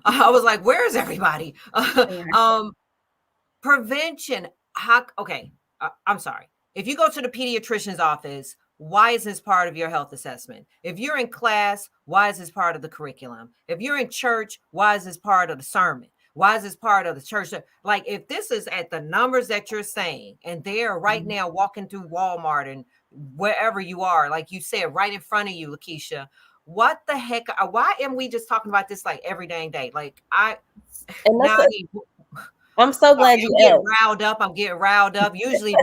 I was like, where's everybody? Prevention. Okay. I'm sorry. If you go to the pediatrician's office, why is this part of your health assessment? If you're in class, why is this part of the curriculum? If you're in church, why is this part of the sermon? Why is this part of the church? Like, if this is at the numbers that you're saying, and they're right now walking through Walmart and wherever you are, like you said, right in front of you, Lakeisha, what the heck? Why am we just talking about this like every dang day? Like, I'm so glad you asked. I'm getting riled up. Usually,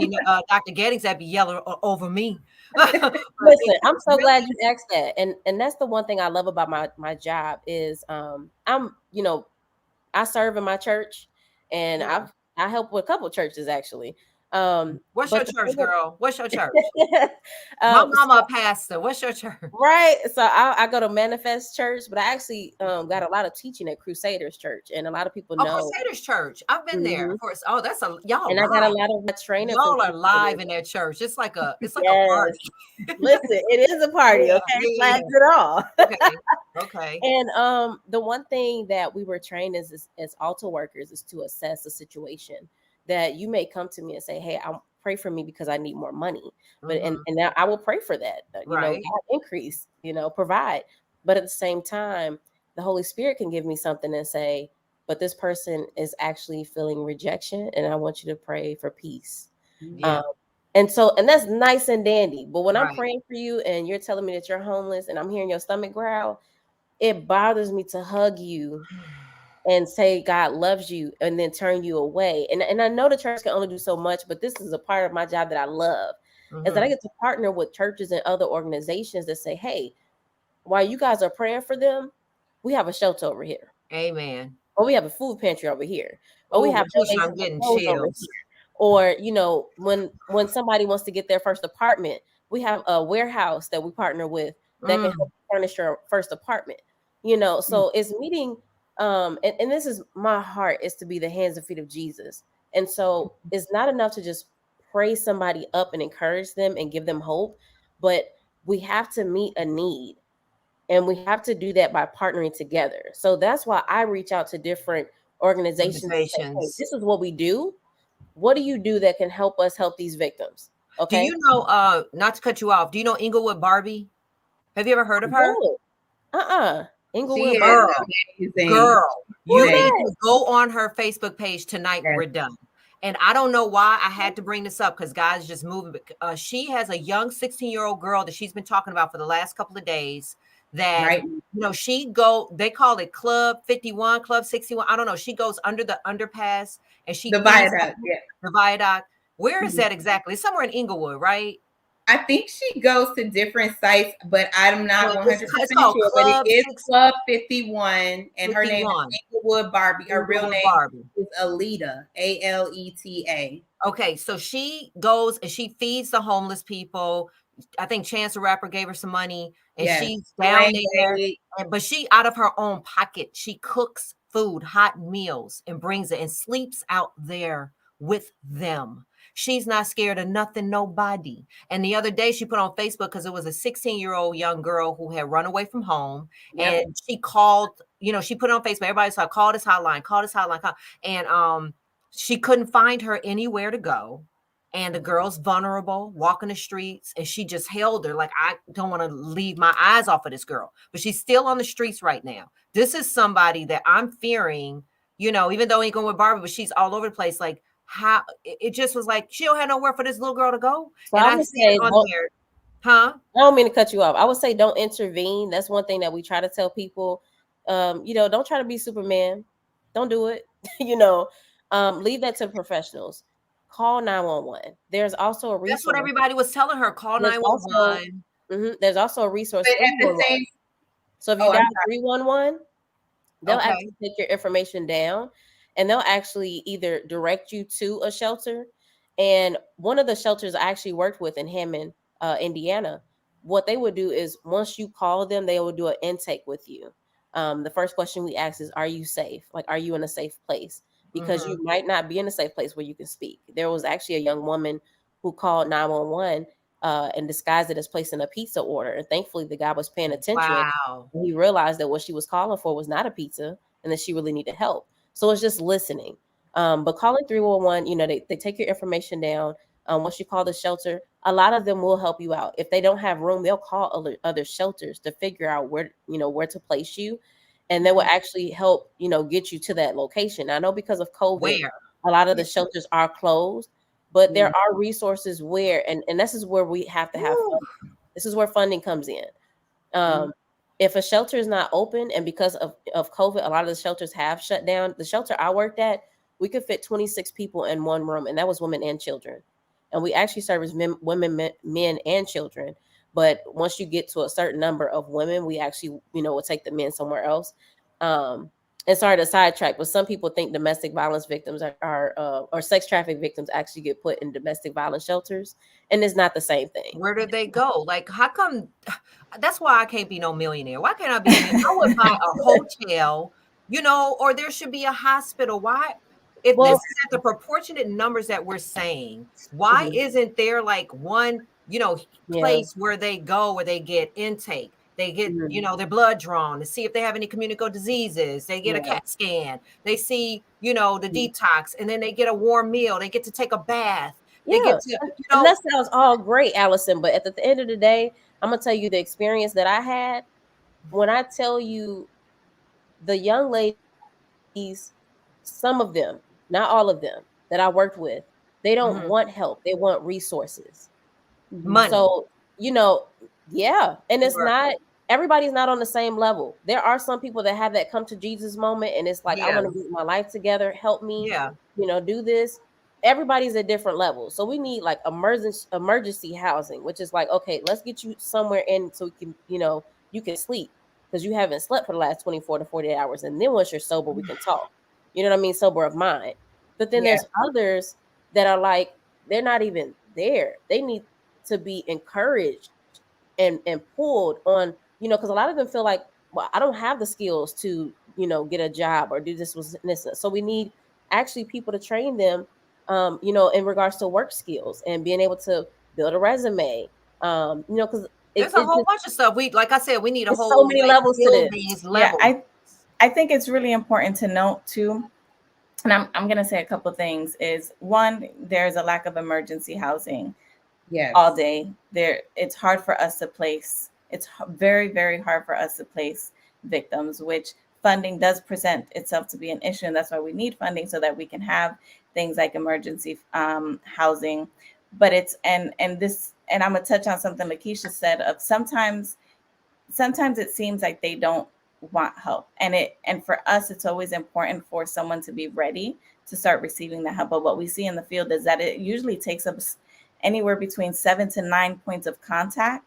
Dr. Gettings that be yelling over me. Listen, I'm so glad you asked that, and that's the one thing I love about my job is I serve in my church, and Yeah. I help with a couple churches actually. What's your church, girl? What's your church? My so, mama a pastor. What's your church? right. So I go to Manifest Church, but I actually got a lot of teaching at Crusaders Church, and a lot of people Oh, know. Crusaders Church. I've been there. Mhm. Of course. Oh, that's a y'all And I got a live. lot of my training from Y'all are live Crusaders. in their church. It's like a Yes. party. Listen, it is a party, Yeah, okay? yeah. Flags it all. Okay. Okay. And the one thing that we were trained as altar workers is to assess the situation. That you may come to me and say, "Hey, I pray for me because I need more money," but and Mhm. now I will pray for that. Right. God increase, provide. But at the same time, the Holy Spirit can give me something and say, "But this person is actually feeling rejection, and I want you to pray for peace." Yeah. And that's nice and dandy. But when I'm Right. praying for you and you're telling me that you're homeless and I'm hearing your stomach growl, it bothers me to hug you and say God loves you and then turn you away. And I know the church can only do so much, but this is a part of my job that I love, is that I Mhm. get to partner with churches and other organizations that say, hey, while you guys are praying for them, we have a shelter over here. Amen. Or we have a food pantry over here. Or we Oh, have Patricia, I'm donations of getting clothes over chills. here. Or, when somebody wants to get their first apartment, we have a warehouse that we partner with that can Mm. help furnish your first apartment. So it's meeting, and this is my heart, is to be the hands and feet of Jesus. And so it's not enough to just praise somebody up and encourage them and give them hope, but we have to meet a need. And we have to do that by partnering together. So that's why I reach out to different organizations and say, hey, Organizations. this is what we do. What do you do that can help us help these victims? Do Okay. you know, not to cut you off, do you know Inglewood Barbie? Have you ever heard of her? Good. She Inglewood is Girl, Barbie. amazing. girl, Who you is Amazing. need that? to go on her Facebook page tonight when Yes. we're done. And I don't know why I had to bring this up because guys just moving. She has a young 16-year-old girl that she's been talking about for the last couple of days. That Right. they call it Club 51, Club 61. I don't know. She goes under the underpass and she The feeds viaduct. Yeah. the viaduct. Where is Mhm. that exactly? It's somewhere in Inglewood, right? I think she goes to different sites, but I'm not Well, 100% it's called sure. But it Club is Club 51, and her name 51. is Inglewood Barbie. Her real Inglewood name Barbie. is Aleta, Aleta. Okay, so she goes and she feeds the homeless people. I think Chance the Rapper gave her some money, and Yes. she's down Dwayne there. Wade. But she, out of her own pocket, she cooks food, hot meals, and brings it and sleeps out there with them. She's not scared of nothing, nobody. And the other day, she put on Facebook because it was a 16-year-old young girl who had run away from home, Yep. and she called. She put it on Facebook. Everybody saw, call this hotline, and she couldn't find her anywhere to go. And the girl's vulnerable, walking the streets, and she just held her like, I don't want to leave my eyes off of this girl. But she's still on the streets right now. This is somebody that I'm fearing, even though I ain't going with Barbie, but she's all over the place. Like, how it just was like she don't have nowhere for this little girl to go. So And I I would see it say, on there, huh? I don't mean to cut you off. I would say don't intervene. That's one thing that we try to tell people. Don't try to be Superman. Don't do it. Leave that to professionals. Call 911. There's also a That's what resource. everybody was telling her. Call There's also 911. there's also a resource But at the 311. same, So if you I'm dial sorry. 311, they'll Okay. actually take your information down and they'll actually either direct you to a shelter. And one of the shelters I actually worked with in Hammond, Indiana, what they would do is once you call them, they will do an intake with you. The first question we ask is, are you safe? Like, are you in a safe place? Because you might not be in a safe place where you can speak. There was actually a young woman who called 911 and disguised it as placing a pizza order. And thankfully, the guy was paying attention. Wow. And he realized that what she was calling for was not a pizza and that she really needed help. So it's just listening. But calling 311, they take your information down. Once you call the shelter, a lot of them will help you out. If they don't have room, they'll call other shelters to figure out where to place you. And they will actually help, get you to that location. I know because of COVID, Where? a lot of the shelters are closed, but there are resources where, and this is where we have to have funding. This is where funding comes in. If a shelter is not open and because of COVID, a lot of the shelters have shut down. The shelter I worked at, we could fit 26 people in one room, and that was women and children. And we actually service women, men, and children. But once you get to a certain number of women, we actually, will take the men somewhere else. And sorry to sidetrack, but some people think domestic violence victims are or sex trafficking victims actually get put in domestic violence shelters, and it's not the same thing. Where did they go? Like, how come? That's why I can't be no millionaire. Why can't I be a millionaire? I would buy a hotel, or there should be a hospital. Why? If this Well, is at the proportionate numbers that we're saying, why isn't there like one, yeah. place where they go, where they get intake? They get, their blood drawn to see if they have any communicable diseases. They get a Yeah. CAT scan. They see, the detox, and then they get a warm meal. They get to take a bath. They Yeah, get to, and that sounds all great, Allison. But at the end of the day, I'm gonna tell you the experience that I had. When I tell you, the young ladies, some of them, not all of them, that I worked with, they don't want help. They want resources. money. So, yeah, and it's Sure. not everybody's not on the same level. There are some people that have that come to Jesus moment, and it's like, I Yeah. want to get my life together. Help me, Yeah. do this. Everybody's at different levels, so we need like emergency housing, which is like, okay, let's get you somewhere in so we can, you can sleep because you haven't slept for the last 24 to 48 hours, and then once you're sober, we can talk. You know what I mean? Sober of mind. But then Yeah. there's others that are like, they're not even there. They need to be encouraged and pulled on, because a lot of them feel like, well, I don't have the skills to, get a job or do this was this. So we need actually people to train them, in regards to work skills and being able to build a resume. Because there's a whole bunch of stuff. Like I said, we need a whole so many levels to this. these Yeah, levels. I think it's really important to note too, and I'm going to say a couple things. Is one, there's a lack of emergency housing. Yes. All day there. It's hard for us to place. It's very, very hard for us to place victims, which funding does present itself to be an issue, and that's why we need funding so that we can have things like emergency housing. But it's and this, and I'm gonna touch on something Lakeisha said of sometimes it seems like they don't want help, and for us it's always important for someone to be ready to start receiving the help. But what we see in the field is that it usually takes us anywhere between 7 to 9 points of contact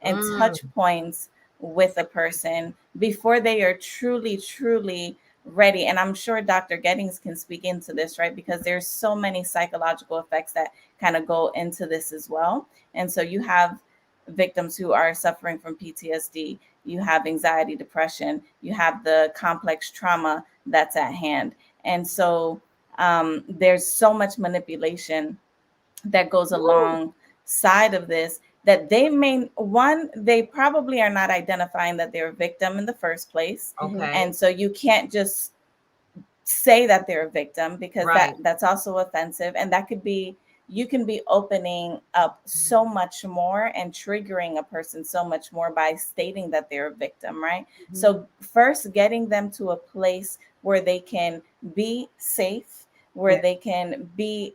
and touch points with a person before they are truly ready. And I'm sure Dr. Gettings can speak into this, right? Because there's so many psychological effects that kind of go into this as well. And so you have victims who are suffering from PTSD, you have anxiety, depression, you have the complex trauma that's at hand. And so there's so much manipulation that goes alongside of this, that they probably are not identifying that they're a victim in the first place. Okay. And so you can't just say that they're a victim, because that's also offensive, and that could be, you can be opening up so much more and triggering a person so much more by stating that they're a victim, right? So first, getting them to a place where they can be safe, where they can be,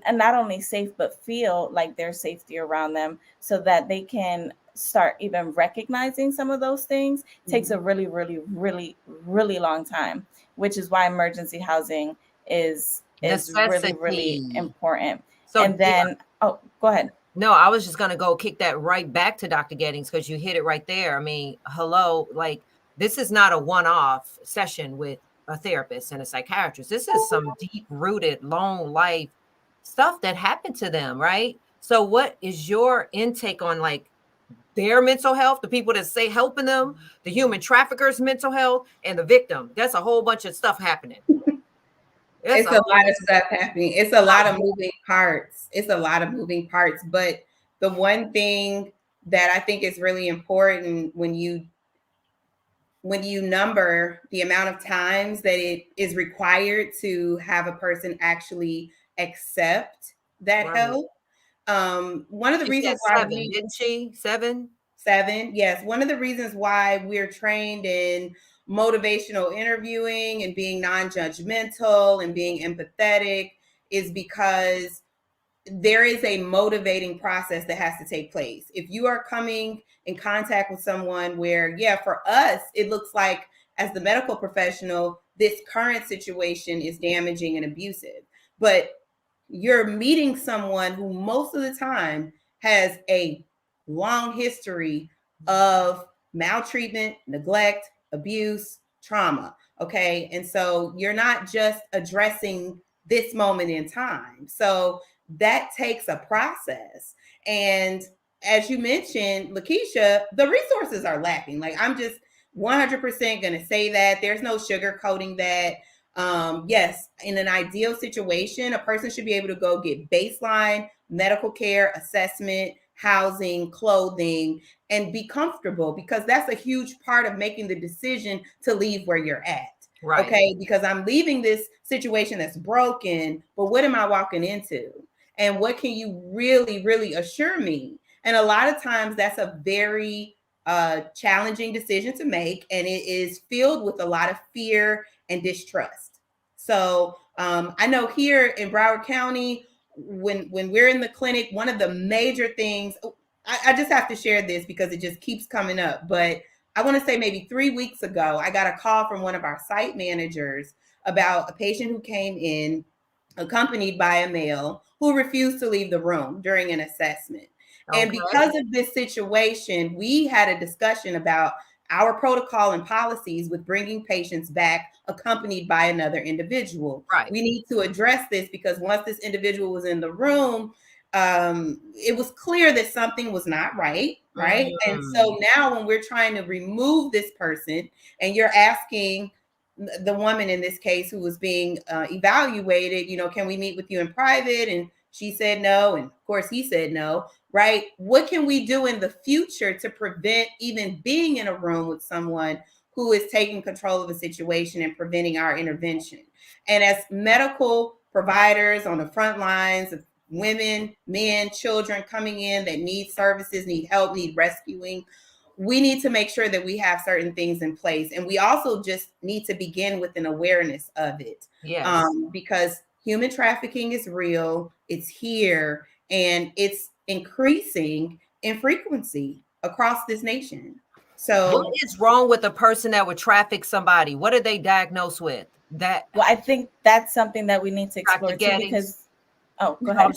and not only safe, but feel like there's safety around them, so that they can start even recognizing some of those things, takes a really, really, really, really long time, which is why emergency housing is really, really important. So, and then, oh, go ahead. No, I was just going to go kick that right back to Dr. Gettings, because you hit it right there. I mean, hello, like, this is not a one-off session with a therapist and a psychiatrist. This is some deep-rooted, long life stuff that happened to them, right? So what is your intake on like their mental health, the people that say helping them, the human traffickers' mental health, and the victim? That's a whole bunch of stuff happening. It's a lot of stuff happening. It's a lot of moving parts. But the one thing that I think is really important when you number the amount of times that it is required to have a person actually accept that help. One of the reasons why didn't she? Seven? Yes. One of the reasons why we're trained in motivational interviewing and being non-judgmental and being empathetic is because there is a motivating process that has to take place. If you are coming in contact with someone where, for us, it looks like as the medical professional, this current situation is damaging and abusive, but you're meeting someone who most of the time has a long history of maltreatment, neglect, abuse, trauma. Okay. And so you're not just addressing this moment in time. So that takes a process. And as you mentioned, Lakeisha, the resources are lacking. Like, I'm just 100% going to say that. There's no sugarcoating that. Yes, in an ideal situation, a person should be able to go get baseline medical care, assessment, housing, clothing, and be comfortable, because that's a huge part of making the decision to leave where you're at. Right. Okay, because I'm leaving this situation that's broken, but what am I walking into? And what can you really, really assure me? And a lot of times that's a very challenging decision to make, and it is filled with a lot of fear and distrust. So I know here in Broward County, when we're in the clinic, one of the major things, I just have to share this because it just keeps coming up, but I want to say maybe 3 weeks ago, I got a call from one of our site managers about a patient who came in accompanied by a male who refused to leave the room during an assessment. Okay. And because of this situation, we had a discussion about our protocol and policies with bringing patients back accompanied by another individual. Right. We need to address this because once this individual was in the room, it was clear that something was not right. Right. And so now when we're trying to remove this person and you're asking the woman in this case who was being evaluated, you know, can we meet with you in private? And she said no. And of course he said no. Right. What can we do in the future to prevent even being in a room with someone who is taking control of a situation and preventing our intervention? And as medical providers on the front lines of women, men, children coming in that need services, need help, need rescuing, we need to make sure that we have certain things in place. And we also just need to begin with an awareness of it. Yes. Because human trafficking is real, it's here, and it's increasing in frequency across this nation. So what is wrong with a person that would traffic somebody? What are they diagnosed with? That, well, I think that's something that we need to explore too, Gettings. because go Oh, ahead.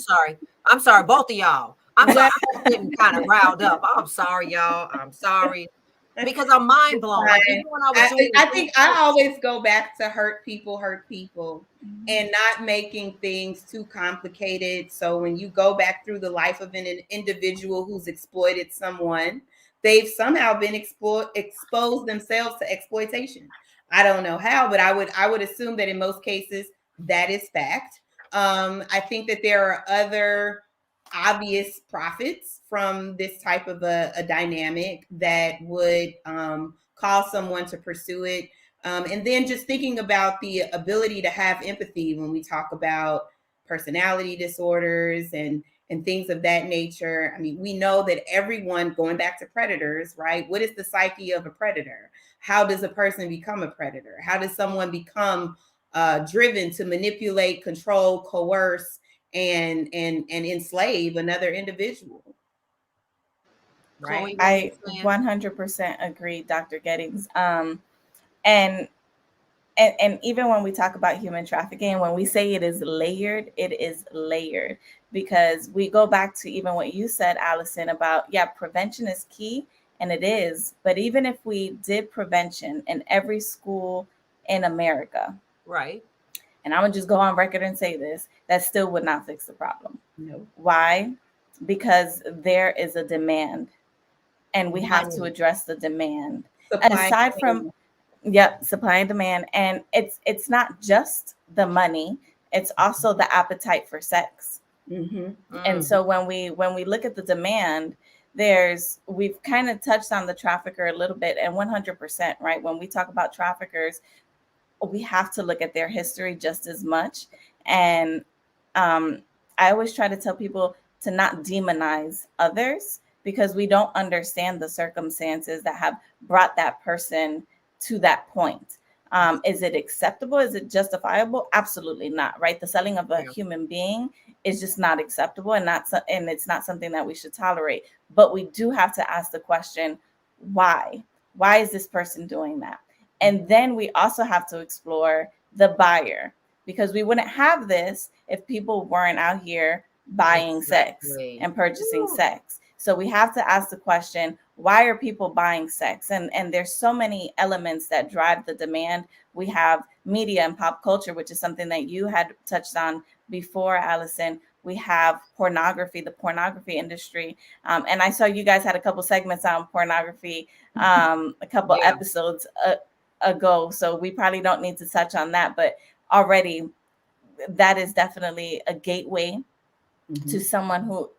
I'm sorry, both of y'all. I'm sorry, I'm getting kind of riled up. I'm sorry, y'all. I'm sorry. Because I'm mind blown. Like, even when I was doing I think I always go back to hurt people, and not making things too complicated. So when you go back through the life of an individual who's exploited someone, they've somehow been exposed themselves to exploitation. I don't know how, but I would assume that in most cases that is fact. I think that there are other obvious profits from this type of a dynamic that would cause someone to pursue it. And then just thinking about the ability to have empathy when we talk about personality disorders and things of that nature. I mean, we know that everyone, going back to predators, right? What is the psyche of a predator? How does a person become a predator? How does someone become driven to manipulate, control, coerce, and enslave another individual? Right. I 100% agree, Dr. Gettings. And even when we talk about human trafficking, when we say it is layered because we go back to even what you said, Allison, about, prevention is key, and it is. But even if we did prevention in every school in America, right, and I would just go on record and say this, that still would not fix the problem. No. Why? Because there is a demand, and we have to address the demand. Aside from supply and demand. And it's not just the money, it's also the appetite for sex. And so when we look at the demand, we've kind of touched on the trafficker a little bit, and 100%, right? When we talk about traffickers, we have to look at their history just as much. And I always try to tell people to not demonize others, because we don't understand the circumstances that have brought that person to that point. Is it acceptable? Is it justifiable? Absolutely not, right? The selling of a human being is just not acceptable, and it's not something that we should tolerate. But we do have to ask the question, why? Why is this person doing that? And then we also have to explore the buyer, because we wouldn't have this if people weren't out here buying sex and purchasing sex. So we have to ask the question, why are people buying sex? And there's so many elements that drive the demand. We have media and pop culture, which is something that you had touched on before, Allison. We have pornography, the pornography industry. And I saw you guys had a couple segments on pornography a couple episodes ago. So we probably don't need to touch on that, but already that is definitely a gateway to someone who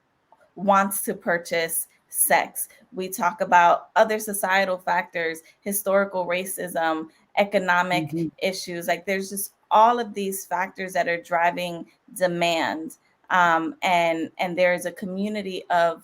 wants to purchase sex. We talk about other societal factors, historical racism, economic issues. Like there's just all of these factors that are driving demand. And there's a community of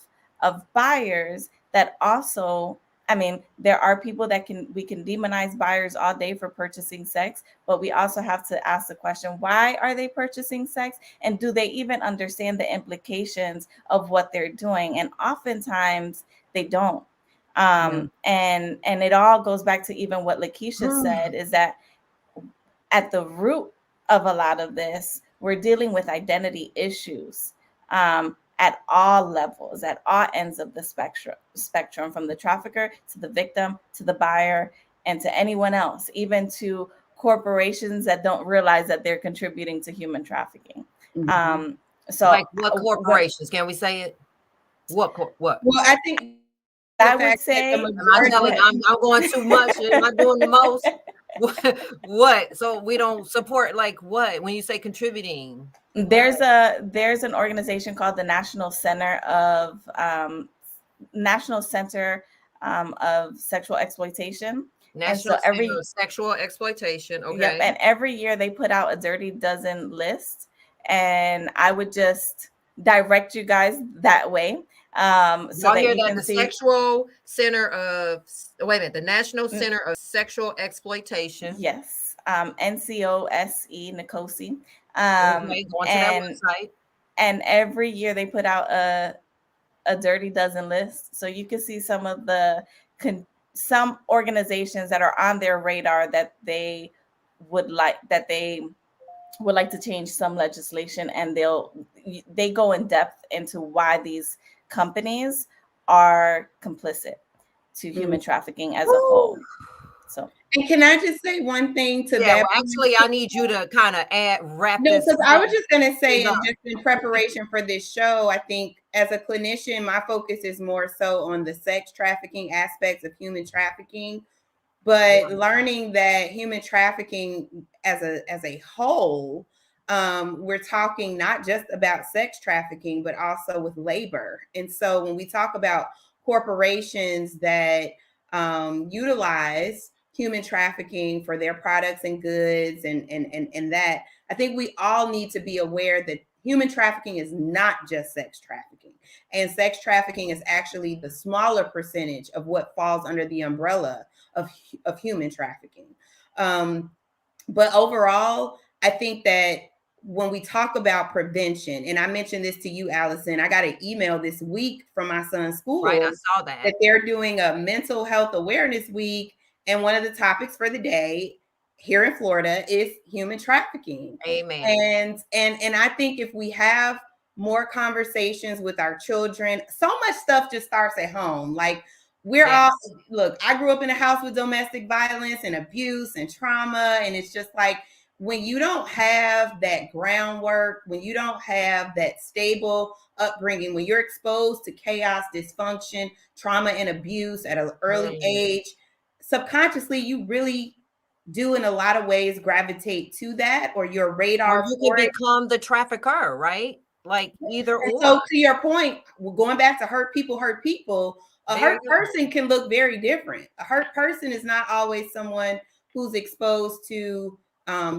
buyers that also, I mean, there are people that we can demonize buyers all day for purchasing sex, but we also have to ask the question, why are they purchasing sex? And do they even understand the implications of what they're doing? And oftentimes they don't. And it all goes back to even what Lakeisha said, is that at the root of a lot of this, we're dealing with identity issues. At all levels, at all ends of the spectrum, from the trafficker to the victim to the buyer and to anyone else, even to corporations that don't realize that they're contributing to human trafficking. So, like what corporations? Can we say it? What? Well, I think I would say, I'm going too much. Am I doing the most? What? So we don't support, like what? When you say contributing, there's an organization called the National Center of Sexual Exploitation. National Center of Sexual Exploitation. Okay. Yep. And every year they put out a Dirty Dozen list, and I would just direct you guys that way. So that you can see Sexual Center of the National Center of Sexual Exploitation. Yes. NCOSE, Nicosi. Okay, going to that website. And every year they put out a Dirty Dozen list. So you can see some of some organizations that are on their radar that they would like to change some legislation, and they go in depth into why these companies are complicit to human trafficking as a whole. So, and can I just say one thing to that? Well, actually, I need you to kind of wrap this. No, because I was just going to say, and just in preparation for this show, I think as a clinician, my focus is more so on the sex trafficking aspects of human trafficking, but learning that human trafficking as a whole, we're talking not just about sex trafficking, but also with labor. And so when we talk about corporations that utilize human trafficking for their products and goods and that, I think we all need to be aware that human trafficking is not just sex trafficking. And sex trafficking is actually the smaller percentage of what falls under the umbrella of human trafficking. But overall, I think that when we talk about prevention, and I mentioned this to you, Allison, I got an email this week from my son's school. Right, I saw that they're doing a mental health awareness week. And one of the topics for the day here in Florida is human trafficking. Amen. And I think if we have more conversations with our children, so much stuff just starts at home. Like look, I grew up in a house with domestic violence and abuse and trauma. And it's just like, when you don't have that groundwork, when you don't have that stable upbringing, when you're exposed to chaos, dysfunction, trauma, and abuse at an early age, subconsciously, you really do in a lot of ways gravitate to that, or your radar. Or you can become the trafficker, right? Like either or. So to your point, going back to hurt people, a hurt person can look very different. A hurt person is not always someone who's exposed to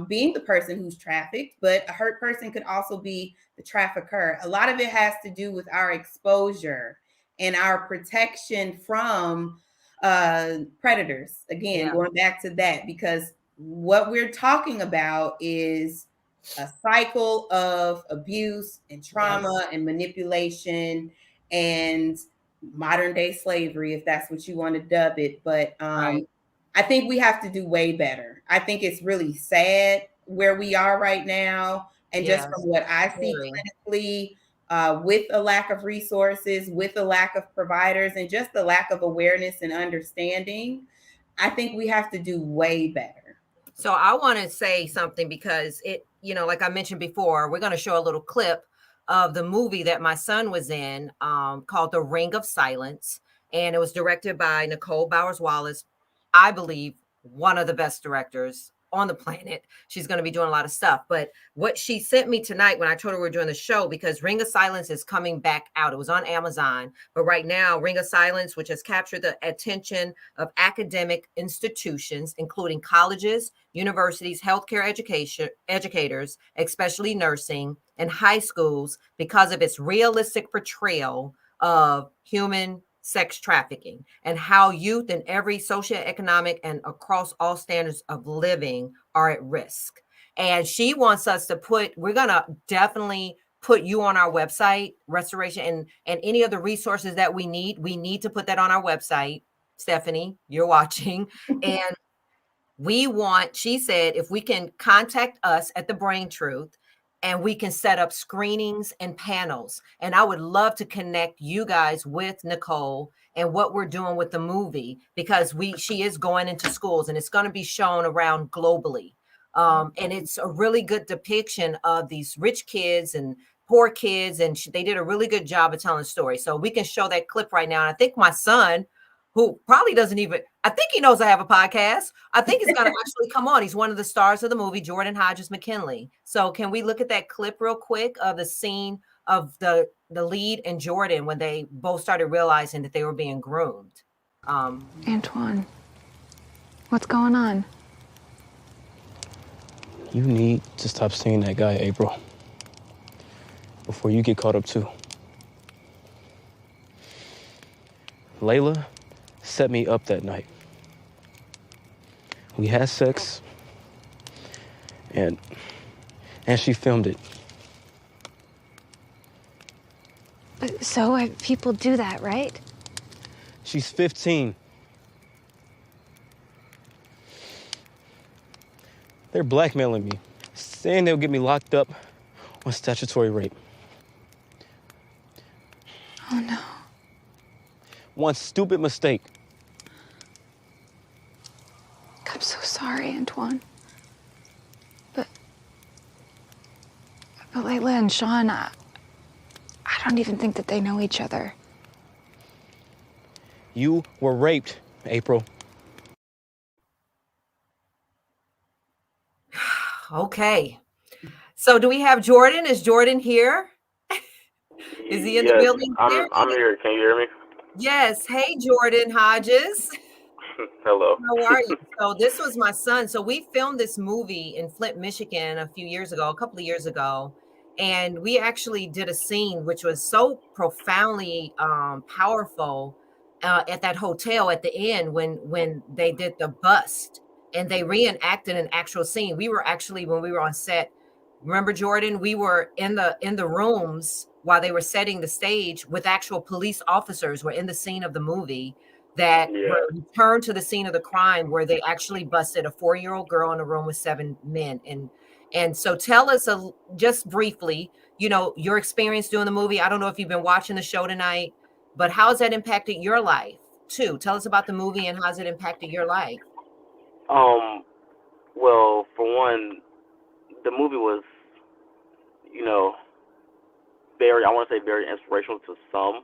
being the person who's trafficked, but a hurt person could also be the trafficker. A lot of it has to do with our exposure and our protection from predators. Again, going back to that, because what we're talking about is a cycle of abuse and trauma and manipulation and modern day slavery, if that's what you want to dub it. But I think we have to do way better. I think it's really sad where we are right now. And just from what I see clinically, with a lack of resources, with a lack of providers, and just the lack of awareness and understanding, I think we have to do way better. So I want to say something because like I mentioned before, we're going to show a little clip of the movie that my son was in called The Ring of Silence. And it was directed by Nicole Bowers-Wallace. I believe one of the best directors on the planet. She's going to be doing a lot of stuff. But what she sent me tonight when I told her we were doing the show, because Ring of Silence is coming back out. It was on Amazon. But right now, Ring of Silence, which has captured the attention of academic institutions, including colleges, universities, healthcare educators, especially nursing, and high schools, because of its realistic portrayal of human sex trafficking and how youth in every socioeconomic and across all standards of living are at risk. And she wants us to we're going to definitely put you on our website, Restoration, and any of the resources that we need to put that on our website. Stephanie, you're watching. And she said, if we can contact us at the Brain Truth, and we can set up screenings and panels. And I would love to connect you guys with Nicole and what we're doing with the movie, because she is going into schools and it's going to be shown around globally. And it's a really good depiction of these rich kids and poor kids. And they did a really good job of telling the story. So we can show that clip right now. And I think my son, who probably doesn't even, I think he knows I have a podcast. I think he's going to actually come on. He's one of the stars of the movie, Jordan Hodges McKinley. So can we look at that clip real quick of the scene of the lead and Jordan when they both started realizing that they were being groomed? Antoine, what's going on? You need to stop seeing that guy, April, before you get caught up too. Layla set me up that night. We had sex, and she filmed it. So people do that, right? She's 15. They're blackmailing me, saying they'll get me locked up on statutory rape. Oh, no. One stupid mistake. I'm so sorry, Antoine. But Layla and Sean, I don't even think that they know each other. You were raped, April. Okay. So do we have Jordan? Is Jordan here? Is he in the building? I'm here. Can you hear me? Yes. Hey, Jordan Hodges. Hello. How are you? So this was my son. So we filmed this movie in Flint, Michigan a couple of years ago. And we actually did a scene which was so profoundly powerful at that hotel at the end when they did the bust and they reenacted an actual scene. We were actually, when we were on set, remember, Jordan, we were in the rooms while they were setting the stage with actual police officers. Were in the scene of the movie that were returned to the scene of the crime, where they actually busted a 4-year-old girl in a room with 7 men. And so tell us just briefly, your experience doing the movie. I don't know if you've been watching the show tonight, but how has that impacted your life too? Tell us about the movie and how's it impacted your life? Well, for one, the movie was, very inspirational to some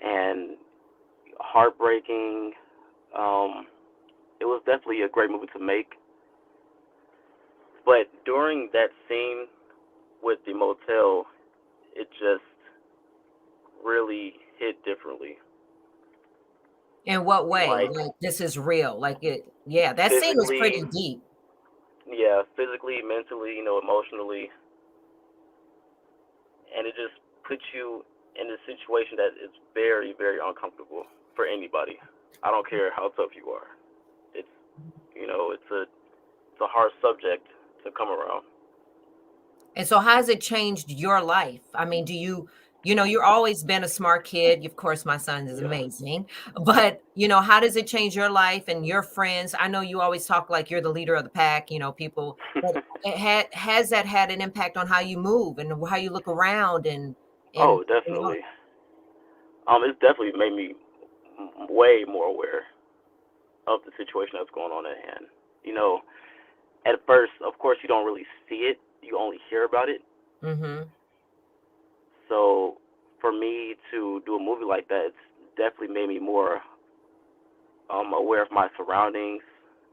and heartbreaking. It was definitely a great movie to make. But during that scene with the motel, it just really hit differently. In what way? Like this is real. That scene was pretty deep. Yeah, physically, mentally, emotionally. And it just puts you in a situation that is very, very uncomfortable for anybody. I don't care how tough you are. It's a hard subject to come around. And so how has it changed your life? I mean, do you're always been a smart kid. Of course, my son is amazing, but how does it change your life and your friends? I know you always talk like you're the leader of the pack, people, but has that had an impact on how you move and how you look around and And Oh, definitely. It's definitely made me way more aware of the situation that's going on at hand. You know, at first, of course, you don't really see it; you only hear about it. mm-hmm. So, for me to do a movie like that, it's definitely made me more aware of my surroundings.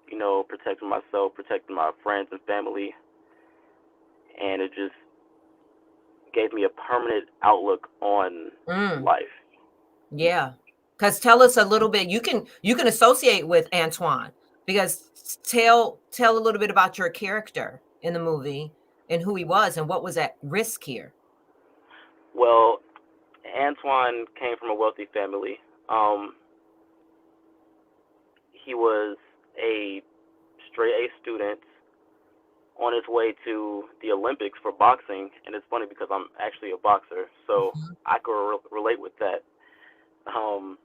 You know, protecting myself, protecting my friends and family, and it just gave me a permanent outlook on life. Yeah. Because tell us a little bit. You can associate with Antoine because tell a little bit about your character in the movie and who he was and what was at risk here. Well, Antoine came from a wealthy family. Um, he was a straight A student on his way to the Olympics for boxing, and it's funny because I'm actually a boxer, so I could relate with that. Um,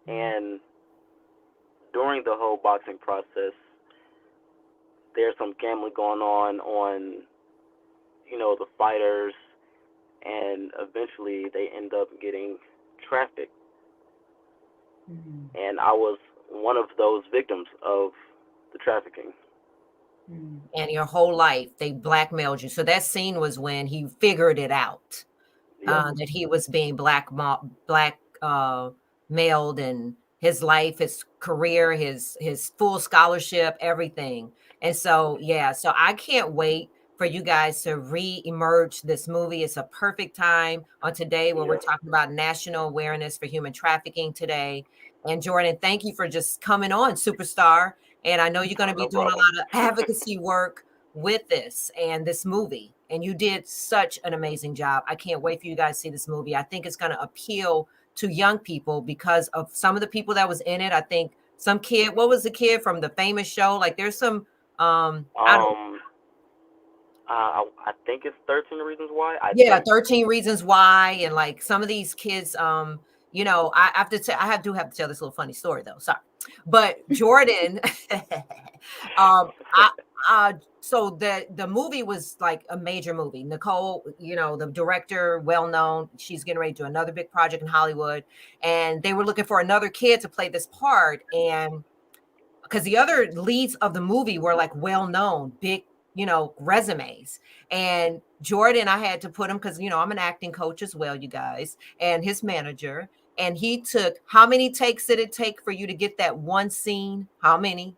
and during the whole boxing process, there's some gambling going on the fighters, and eventually they end up getting trafficked. And I was one of those victims of the trafficking. And your whole life they blackmailed you. So that scene was when he figured it out. Yep. That he was being mailed, and his life, his career, his full scholarship, everything. And so so I can't wait for you guys to re-emerge this movie. It's a perfect time on today when we're Yep. talking about national awareness for human trafficking today. And Jordan, thank you for just coming on, superstar. And I know you're going to be No doing a problem. lot of advocacy work with this and this movie, and you did such an amazing job. I can't wait for you guys to see this movie. I think it's going to appeal to young people because of some of the people that was in it. I think some kid, what was the kid from the famous show? Like there's some I don't I think it's 13 Reasons Why. I yeah, think. 13 Reasons Why. And like some of these kids, I have to I do have to tell this little funny story though. Sorry. But Jordan, I so the movie was like a major movie. Nicole, the director, well known, she's getting ready to do another big project in Hollywood. And they were looking for another kid to play this part. And because the other leads of the movie were like well known, big, resumes. And Jordan, I had to put him because I'm an acting coach as well, you guys, and his manager. And he took, how many takes did it take for you to get that one scene? How many?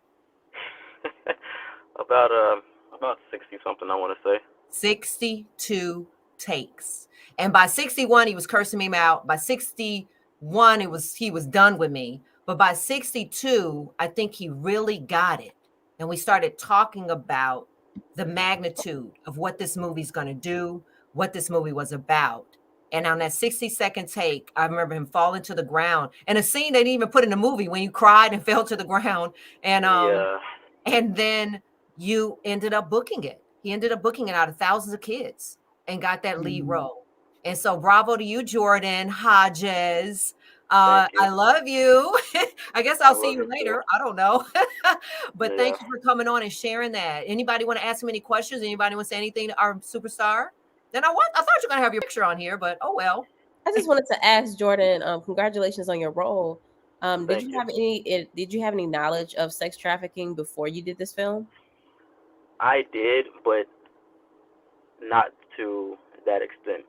about 60 something, I want to say. 62 takes. And by 61, he was cursing me out. By 61, he was done with me. But by 62, I think he really got it. And we started talking about the magnitude of what this movie's going to do, what this movie was about. And on that 60-second take, I remember him falling to the ground. And a scene they didn't even put in the movie when you cried and fell to the ground. Yeah. And then you ended up booking it. He ended up booking it out of thousands of kids and got that lead role. And so bravo to you, Jordan Hodges. Thank you. I love you. I guess I I'll see love you you too. later. I don't know. But Yeah. thank you for coming on and sharing that. Anybody want to ask him any questions? Anybody want to say anything to our superstar? Then I thought you were going to have your picture on here, but oh well. I just wanted to ask Jordan, congratulations on your role. Did Thank you you. have any knowledge of sex trafficking before you did this film? I did, but not to that extent.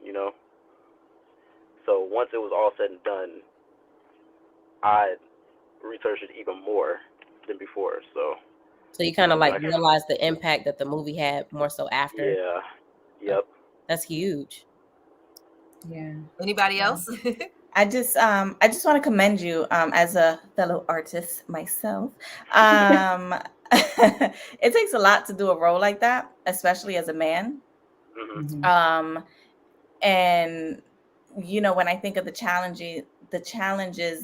So once it was all said and done, I researched it even more than before. So you kind of I can, realized the impact that the movie had more so after. yeah, yep. That's huge. Yeah. Anybody else? I just want to commend you as a fellow artist myself. It takes a lot to do a role like that, especially as a man. Mm-hmm. And when I think of the challenges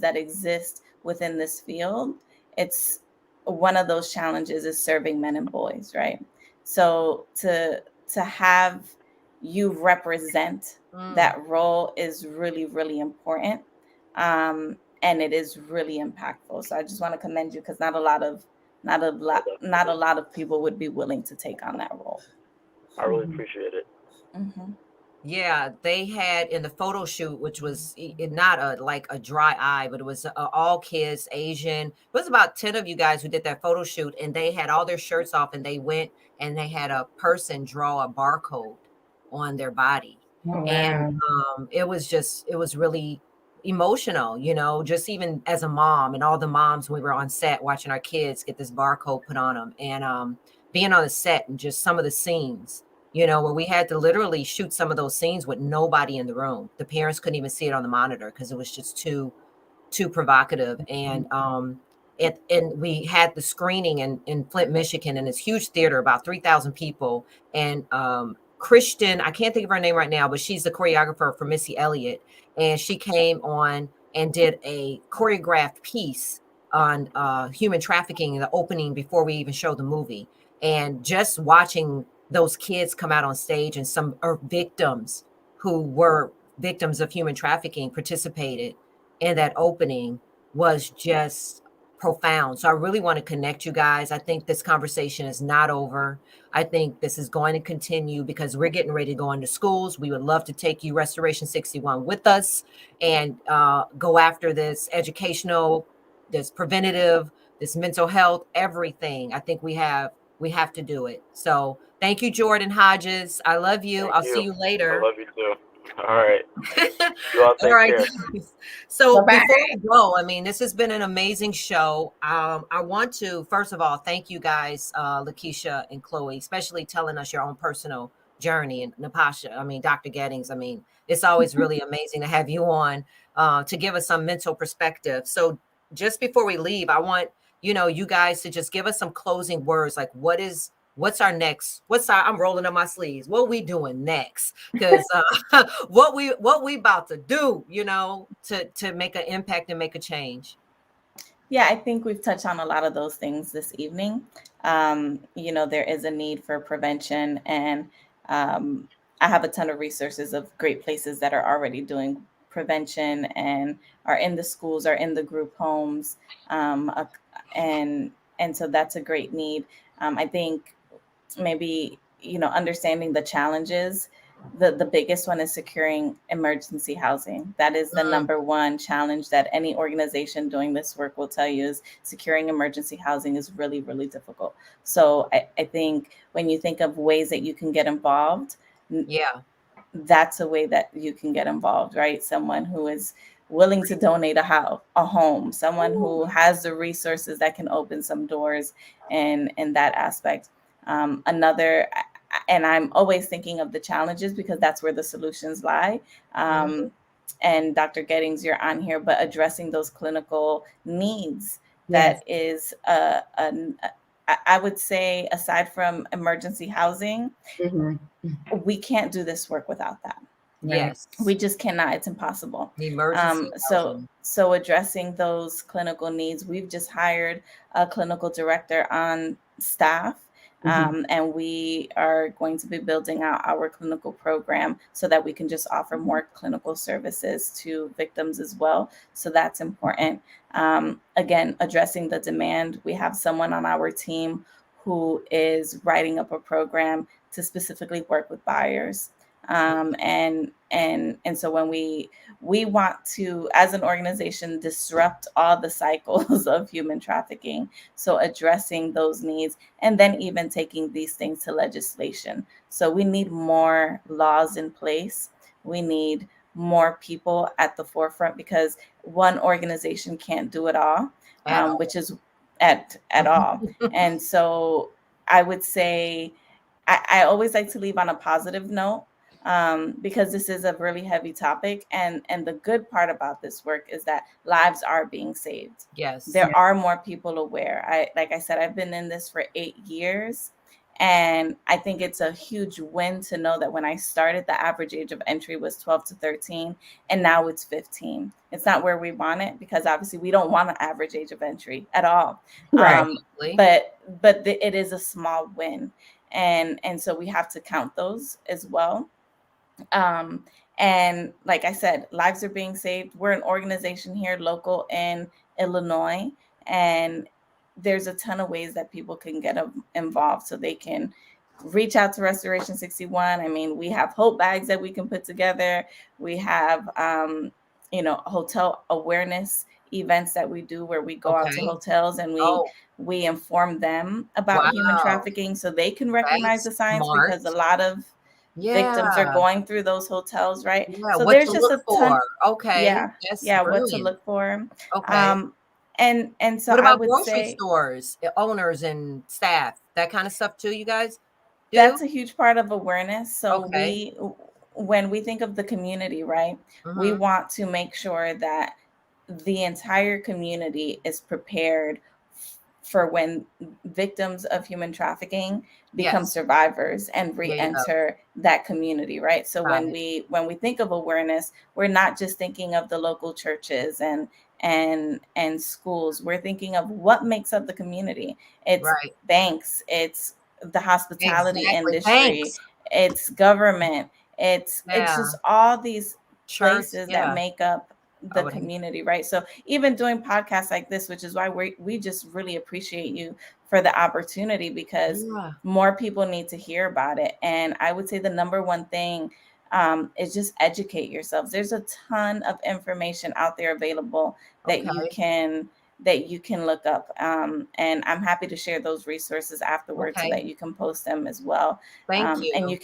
that exist within this field, it's one of those challenges is serving men and boys, right? So to have you represent that role is really, really important. And it is really impactful. So I just want to commend you because not a lot of people would be willing to take on that role. I really appreciate it. Mm-hmm. Yeah, they had in the photo shoot, which was not a like a dry eye, but it was all kids, Asian. It was about 10 of you guys who did that photo shoot, and they had all their shirts off, and they went and they had a person draw a barcode on their body, Oh, and wow. it was really emotional, you know, just even as a mom and all the moms we were on set watching our kids get this barcode put on them, and being on the set and just some of the scenes, you know, where we had to literally shoot some of those scenes with nobody in the room. The parents couldn't even see it on the monitor because it was just too provocative. And we had the screening in Flint, Michigan, in this huge theater, about 3,000 people. And Christian, I can't think of her name right now, but she's the choreographer for Missy Elliott, and she came on and did a choreographed piece on human trafficking in the opening before we even showed the movie. And just watching those kids come out on stage, and some are victims who were victims of human trafficking participated in that opening, was just profound. So I really want to connect you guys. I think this conversation is not over. I think this is going to continue because we're getting ready to go into schools. We would love to take you Restoration 61 with us and go after this educational, this preventative, this mental health, everything. I think we have to do it. So thank you, Jordan Hodges. I love you. Thank I'll see you. you I later. love you too. All right. You all All take right, care. guys. So Bye-bye. before we go, I mean, this has been an amazing show. I want to, first of all, thank you guys, Lakeisha and Chloe, especially telling us your own personal journey, and Natasha, I mean, Dr. Gettings. I mean, it's always really amazing to have you on to give us some mental perspective. So just before we leave, I want, you know, you guys to just give us some closing words. Like, what's our next, I'm rolling up my sleeves. What we doing next? Because what we about to do, you know, to make an impact and make a change. Yeah, I think we've touched on a lot of those things this evening. You know, there is a need for prevention, and I have a ton of resources of great places that are already doing prevention and are in the schools, are in the group homes, um, uh, and so that's a great need. I think maybe, you know, understanding the challenges, the biggest one is securing emergency housing. That is the Mm, number one challenge that any organization doing this work will tell you, is securing emergency housing is really, really difficult. So I think when you think of ways that you can get involved, yeah. that's a way that you can get involved, right? Someone who is willing to donate a home, someone Ooh, who has the resources that can open some doors in that aspect. Another, and I'm always thinking of the challenges because that's where the solutions lie. mhm, Um, and Dr. Gettings, you're on here, but addressing those clinical needs, Yes. that is I would say, aside from emergency housing, Hmm. we can't do this work without that. Right. We yes. just cannot. It's impossible. Emergency So housing. so addressing those clinical needs, we've just hired a clinical director on staff. Hmm. And we are going to be building out our clinical program so that we can just offer more clinical services to victims as well. So that's important. Again, addressing the demand. We have someone on our team who is writing up a program to specifically work with buyers. And so when we want to, as an organization, disrupt all the cycles of human trafficking, so addressing those needs, and then even taking these things to legislation. So we need more laws in place. We need more people at the forefront, because one organization can't do it all, At all. which is at all. And so I would say, I always like to leave on a positive note, because this is a really heavy topic. And the good part about this work is that lives are being saved. Yes. There are more people aware. Like I said, I've been in this for 8 years. And I think it's a huge win to know that when I started, the average age of entry was 12 to 13, and now it's 15. It's not where we want it, because obviously we don't want an average age of entry at all. Right. Absolutely. But it is a small win, and so we have to count those as well. um, and like I said, lives are being saved. We're an organization here local in Illinois, and there's a ton of ways that people can get involved, so they can reach out to Restoration 61. I mean, we have hope bags that we can put together. We have, hotel awareness events that we do where we go out to Okay. hotels and Oh, we inform them about human wow. trafficking so they can recognize the That's signs, smart. because a lot of victims are Yeah. going through those hotels, right? Yeah. So What there's to just look a ton. for. Okay. That's What to brilliant. look for. Okay. And so What I about would grocery say stores, owners and staff, that kind of stuff too, you guys do? that's a huge part of awareness. So Okay. when we think of the community, right, we Mm-hmm. want to make sure that the entire community is prepared for when victims of human trafficking become Yes. survivors and There you go. re-enter that community, right? So Got when it. we think of awareness, we're not just thinking of the local churches and schools. We're thinking of what makes up the community. It's Right. banks, it's the hospitality Exactly. industry, Thanks. it's government, it's Yeah. just all these Church. places that Yeah. make up I the would. community, right? So even doing podcasts like this, which is why we just really appreciate you for the opportunity, because Yeah. more people need to hear about it. And I would say the number one thing is just educate yourselves. There's a ton of information out there available that Okay. you can look up, and I'm happy to share those resources afterwards so Okay. that you can post them as well. Thank And you.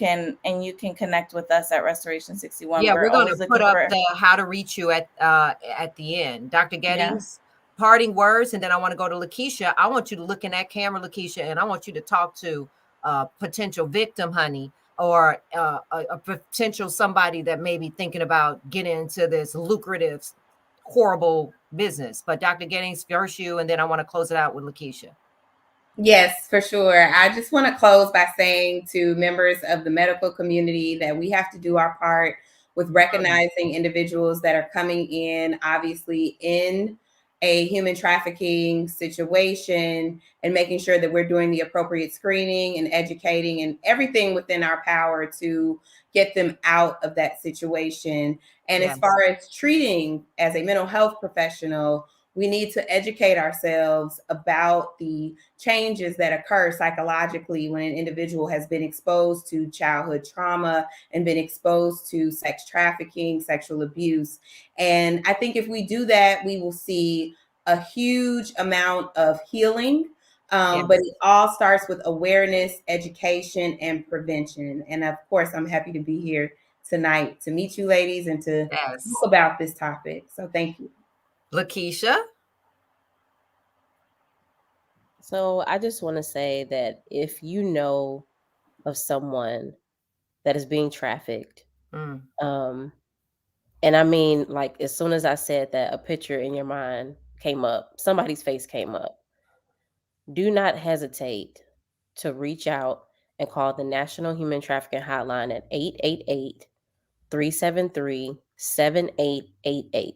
you can connect with us at Restoration 61. Yeah, We're we're going to always put looking up for. the how to reach you at the end. Dr. Yeah. Gettings, parting words, and then I want to go to Lakeisha. I want you to look in that camera, Lakeisha, and I want you to talk to potential victim, honey, or a potential somebody that may be thinking about getting into this lucrative, horrible business. But Dr. Gettings, first you, and then I want to close it out with Lakeisha. Yes, for sure. I just want to close by saying to members of the medical community that we have to do our part with recognizing individuals that are coming in, obviously, in a human trafficking situation, and making sure that we're doing the appropriate screening and educating and everything within our power to get them out of that situation. And as Yes. far as treating as a mental health professional, we need to educate ourselves about the changes that occur psychologically when an individual has been exposed to childhood trauma and been exposed to sex trafficking, sexual abuse. And I think if we do that, we will see a huge amount of healing. Yes. But it all starts with awareness, education, and prevention. And of course, I'm happy to be here tonight to meet you ladies and to Yes. talk about this topic. So thank you. Lakeisha. So I just want to say that if you know of someone that is being trafficked, and I mean, like, as soon as I said that, a picture in your mind came up, somebody's face came up. Do not hesitate to reach out and call the National Human Trafficking Hotline at 888-373-7888.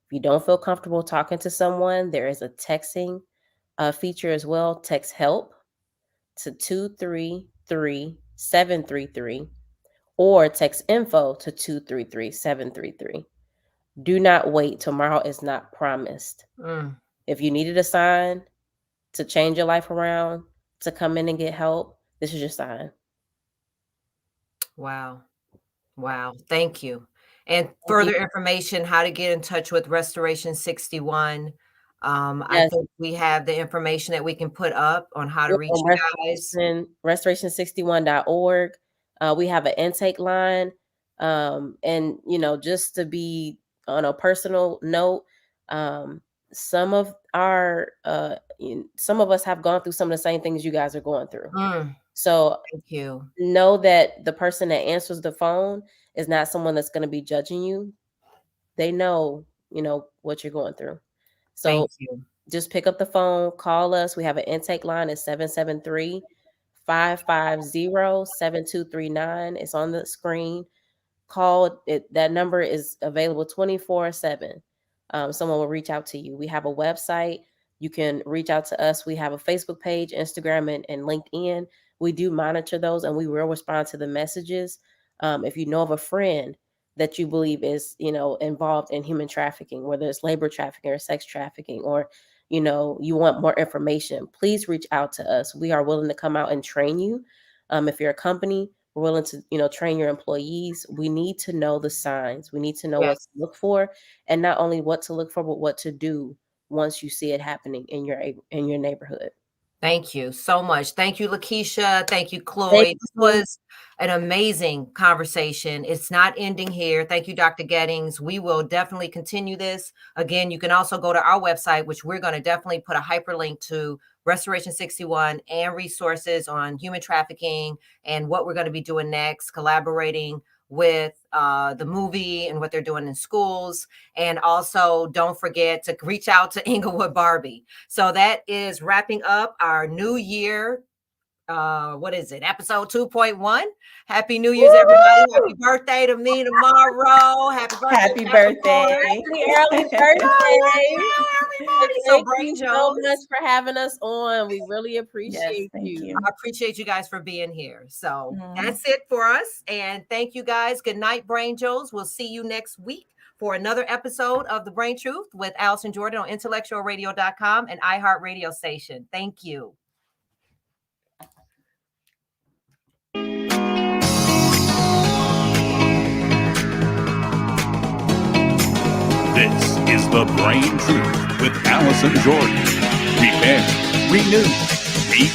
If you don't feel comfortable talking to someone, there is a texting feature as well. Text help to 233-733 or text info to 233-733. Do not wait. Tomorrow is not promised. If you needed a sign to change your life around, to come in and get help, this is your sign. Wow. Wow. Thank you. And further information, how to get in touch with Restoration 61. I Yes. think we have the information that we can put up on how to We're reach on you guys. restoration61.org. We have an intake line. And, just to be on a personal note, some of us have gone through some of the same things you guys are going through. So thank you. Know that the person that answers the phone is not someone that's going to be judging you. They know, what you're going through. So thank you. Just pick up the phone, call us. We have an intake line at 773-550-7239. It's on the screen. Call it. That number is available 24/7. Someone will reach out to you. We have a website. You can reach out to us. We have a Facebook page, Instagram, and LinkedIn. We do monitor those, and we will respond to the messages. If you know of a friend that you believe is, involved in human trafficking, whether it's labor trafficking or sex trafficking, or you want more information, please reach out to us. We are willing to come out and train you. If you're a company, we're willing to, train your employees. We need to know the signs. We need to know what to look for, and not only what to look for, but what to do once you see it happening in your neighborhood. Thank you so much. Thank you, Lakeisha. Thank you, Chloe. This was an amazing conversation. It's not ending here. Thank you, Dr. Gettings. We will definitely continue this. Again, you can also go to our website, which we're going to definitely put a hyperlink to Restoration 61 and resources on human trafficking and what we're going to be doing next, collaborating with the movie and what they're doing in schools. And also don't forget to reach out to Inglewood Barbie. So that is wrapping up our new year. What is it? Episode 2.1. Happy New Year's, everybody. Happy birthday to me tomorrow. Happy birthday. Happy birthday. Happy early birthday. So Thank you so much for having us on. We really appreciate you. I appreciate you guys for being here. So that's it for us. And thank you guys. Good night, Brain Joes. We'll see you next week for another episode of The Brain Truth with Allison Jordan on intellectualradio.com and iHeartRadio station. Thank you. This is The Brain Truth with Allison Jordan. Repent, renew, reclaim.